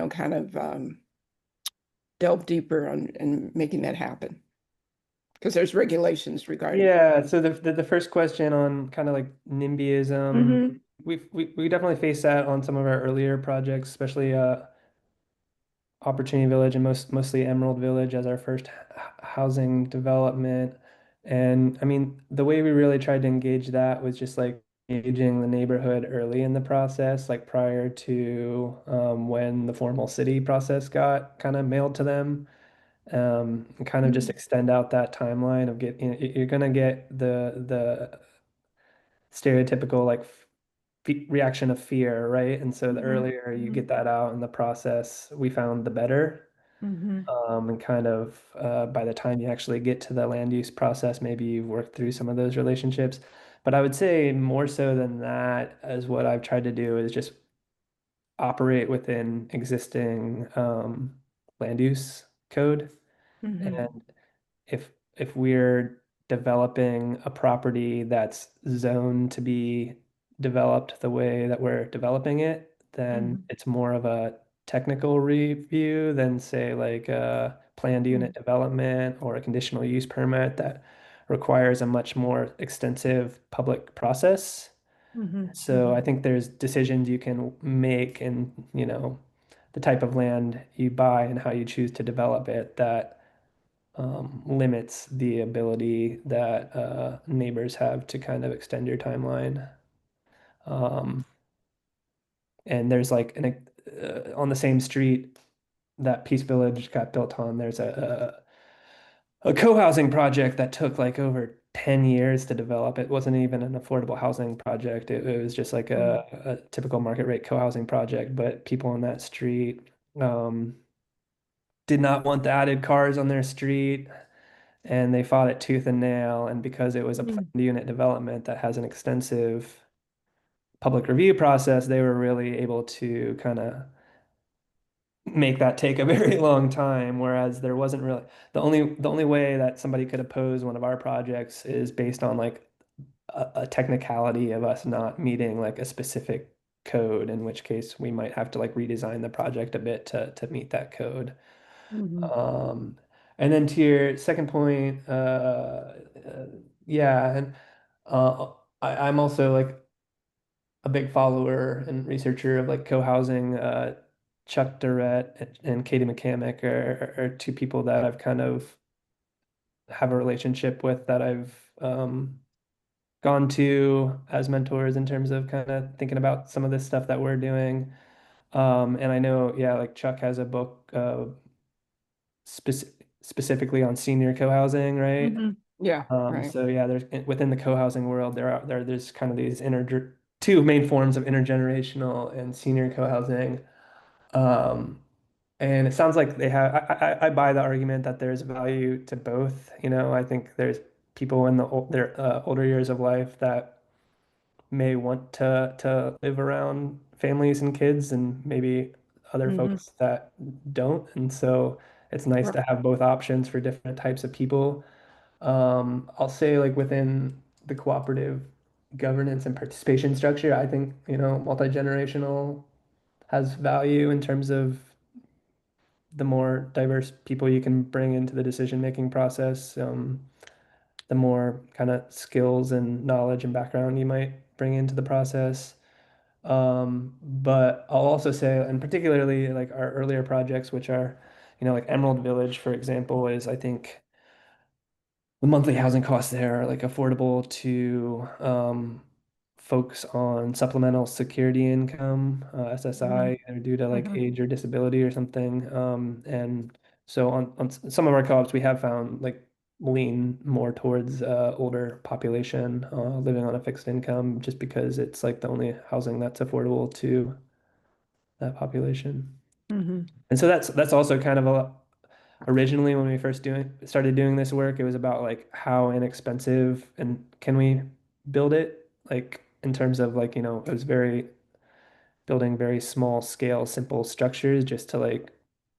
kind of delve deeper on and making that happen, because there's regulations regarding. Yeah, so the first question on kind of like NIMBYism, Mhm. we definitely face that on some of our earlier projects, especially Opportunity Village and mostly Emerald Village as our first housing development. And I mean, the way we really tried to engage that was just like engaging the neighborhood early in the process, like prior to when the formal city process got kind of mailed to them. And kind of just extend out that timeline of you're gonna get the stereotypical like reaction of fear, right? And so the earlier you get that out in the process, we found the better. And kind of by the time you actually get to the land use process, maybe you've worked through some of those relationships. But I would say more so than that, is what I've tried to do is just operate within existing land use code. And if we're developing a property that's zoned to be developed the way that we're developing it, then it's more of a technical review than say like a planned unit development or a conditional use permit that requires a much more extensive public process. So I think there's decisions you can make in, the type of land you buy and how you choose to develop it that limits the ability that neighbors have to kind of extend your timeline. Um, and there's like on the same street that Peace Village got built on, there's a co-housing project that took like over 10 years to develop. It wasn't even an affordable housing project. It was just like a typical market rate co-housing project, but people on that street did not want the added cars on their street, and they fought it tooth and nail. And because it was a planned unit development that has an extensive public review process, they were really able to kind of make that take a very long time. Whereas there wasn't really the only way that somebody could oppose one of our projects is based on like a technicality of us not meeting like a specific code, in which case we might have to like redesign the project a bit to meet that code. Um, and then to your second point, yeah, and I'm also like a big follower and researcher of like co-housing. Chuck Durrett and Katie McCamick are two people that I've kind of have a relationship with, that I've gone to as mentors in terms of kind of thinking about some of this stuff that we're doing. And I know, yeah, like Chuck has a book specifically on senior co-housing, right? Yeah, right. So yeah, there's within the co-housing world, there's kind of these two main forms of intergenerational and senior co-housing. Um, and it sounds like they have, I buy the argument that there's value to both. I think there's people in their older years of life that may want to live around families and kids, and maybe other folks that don't. And so it's nice to have both options for different types of people. I'll say like within the cooperative governance and participation structure, I think, multi-generational has value in terms of the more diverse people you can bring into the decision-making process, the more kind of skills and knowledge and background you might bring into the process. But I'll also say, and particularly like our earlier projects, which are, like Emerald Village, for example, is I think the monthly housing costs there are like affordable to folks on supplemental security income, SSI, either due to like Mhm. age or disability or something. And so on some of our co-ops, we have found like lean more towards older population living on a fixed income, just because it's like the only housing that's affordable to that population. Mhm. And so that's also kind of a originally when we first started doing this work, it was about like how inexpensive and can we build it, like in terms of like, it was very building very small scale simple structures just to like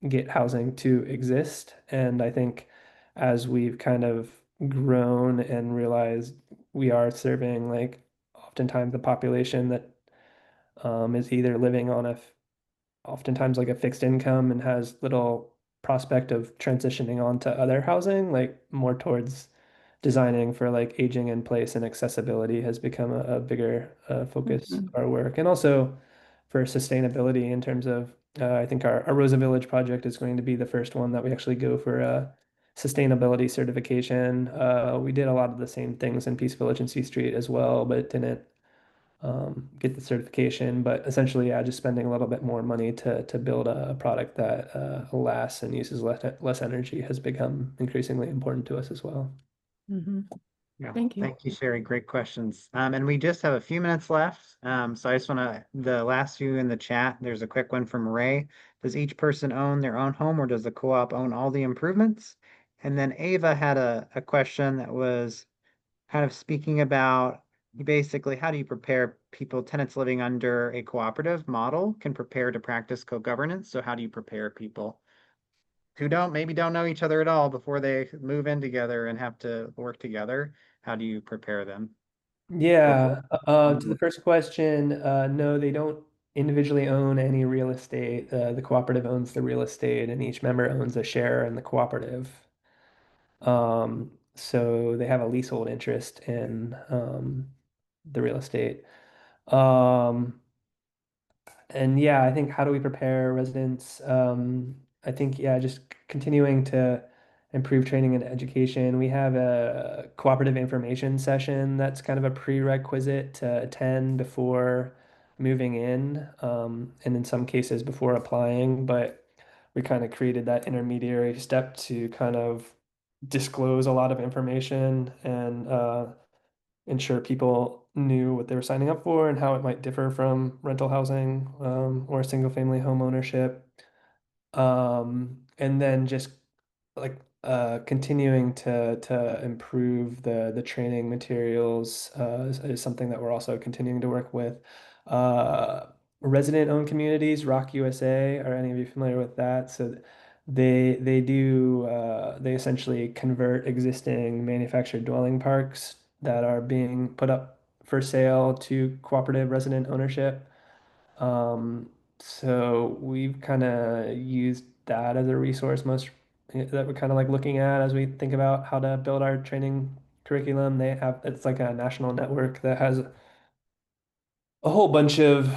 get housing to exist. And I think as we've kind of grown and realized we are serving like oftentimes the population that is either living on oftentimes like a fixed income and has little prospect of transitioning onto other housing, like more towards designing for like aging in place and accessibility has become a bigger focus of our work. And also for sustainability in terms of, I think our Rosa Village project is going to be the first one that we actually go for a sustainability certification. We did a lot of the same things in Peace Village and C Street as well, but didn't get the certification, but essentially, yeah, just spending a little bit more money to build a product that lasts and uses less energy has become increasingly important to us as well. Mhm. Yeah, Thank you. thank you, Sherry. Great questions. And we just have a few minutes left. So I just want to, the last few in the chat, there's a quick one from Ray. Does each person own their own home or does the co-op own all the improvements? And then Ava had a question that was kind of speaking about basically how do you prepare people, tenants living under a cooperative model can prepare to practice co-governance. So how do you prepare people who maybe don't know each other at all before they move in together and have to work together? How do you prepare them? Yeah, to the first question, no, they don't individually own any real estate. The cooperative owns the real estate, and each member owns a share in the cooperative. So they have a leasehold interest in the real estate. Um, And yeah, I think how do we prepare residents? I think, yeah, just continuing to improve training and education. We have a cooperative information session that's kind of a prerequisite to attend before moving in, and in some cases before applying, but we kind of created that intermediary step to kind of disclose a lot of information and ensure people knew what they were signing up for and how it might differ from rental housing or single family home ownership. And then just like continuing to improve the training materials is something that we're also continuing to work with. Uh, Resident-owned communities, Rock USA, are any of you familiar with that? So they essentially convert existing manufactured dwelling parks that are being put up for sale to cooperative resident ownership. So we've kind of used that as a resource that we're kind of like looking at as we think about how to build our training curriculum. It's like a national network that has a whole bunch of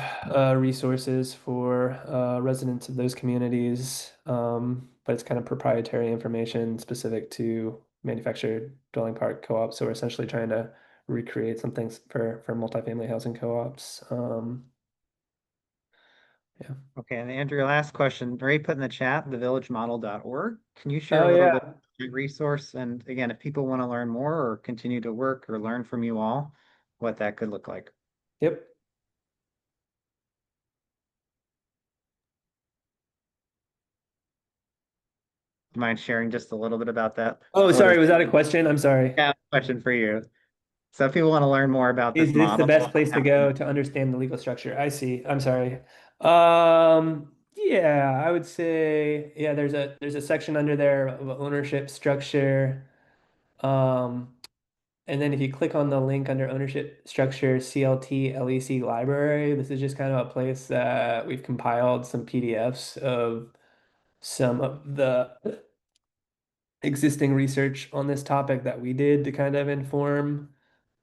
resources for residents of those communities, but it's kind of proprietary information specific to manufactured dwelling park co-ops. So we're essentially trying to recreate something for multifamily housing co-ops. Yeah. Okay, and Andrew, last question. Ray put in the chat, thevillagemodel.org. Can you share Oh a little bit yeah. of that resource? And again, if people want to learn more or continue to work or learn from you all, what that could look like. Yep. Do you mind sharing just a little bit about that? Oh, What sorry. is Was that a question? I'm sorry. yeah, question for you? So if people want to learn more about Is this this the model, best place to go to understand the legal structure? I see. I'm sorry. Yeah, I would say, yeah, there's a section under there of ownership structure. Um, and then if you click on the link under ownership structure, CLT LEC library, this is just kind of a place that we've compiled some PDFs of some of the existing research on this topic that we did to kind of inform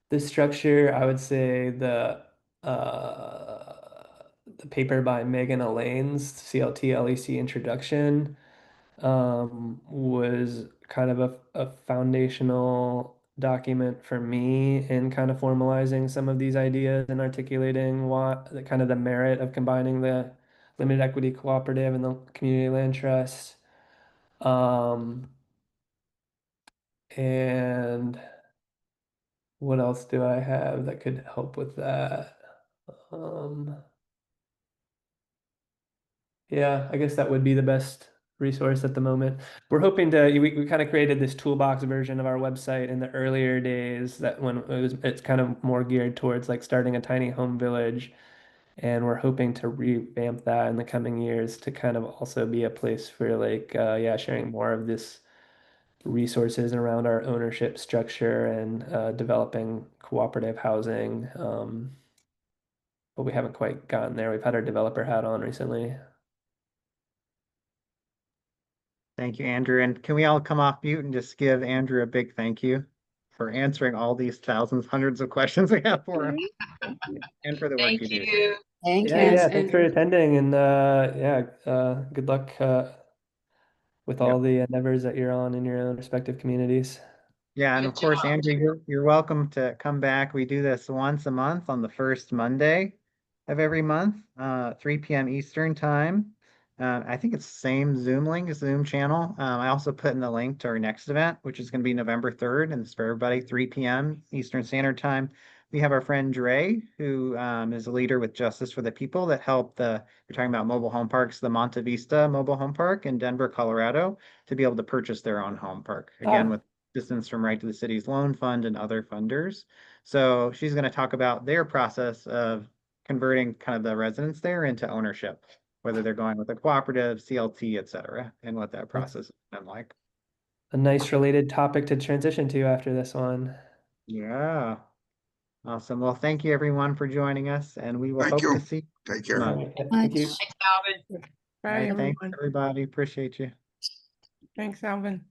the structure. I would say the paper by Megan Elaine's CLT LEC introduction was kind of a foundational document for me in kind of formalizing some of these ideas and articulating what the kind of the merit of combining the limited equity cooperative and the community land trust. And what else do I have that could help with that? Yeah, I guess that would be the best resource at the moment. We're hoping to, we kind of created this toolbox version of our website in the earlier days that when it's kind of more geared towards like starting a tiny home village. And we're hoping to revamp that in the coming years to kind of also be a place for like, yeah, sharing more of this resources around our ownership structure and developing cooperative housing. But we haven't quite gotten there. We've had our developer hat on recently. Thank you, Andrew. And can we all come off mute and just give Andrew a big thank you for answering all these thousands, hundreds of questions we have for him and for the work you do. Thank you. Yeah, thanks for attending and good luck with all the endeavors that you're on in your own respective communities. Yeah, and of course, Andrew, you're welcome to come back. We do this once a month on the first Monday of every month, 3 p.m. Eastern time. I think it's the same Zoom link, Zoom channel. I also put in the link to our next event, which is going to be November 3rd, and it's for everybody, 3 p.m. Eastern Standard Time. We have our friend Dre, who is a leader with Justice for the People that helped we're talking about mobile home parks, the Monte Vista Mobile Home Park in Denver, Colorado, to be able to purchase their own home park. Again, with distance from Right to the City's loan fund and other funders. So she's going to talk about their process of converting kind of the residents there into ownership, whether they're going with a cooperative, CLT, et cetera, and what that process has been like. A nice related topic to transition to after this one. Yeah. Awesome. Well, thank you everyone for joining us, and we will Thank hope you. to see you. Take care. Thank you. Bye, All right, everyone. thanks, everybody. Appreciate you. Thanks, Alvin.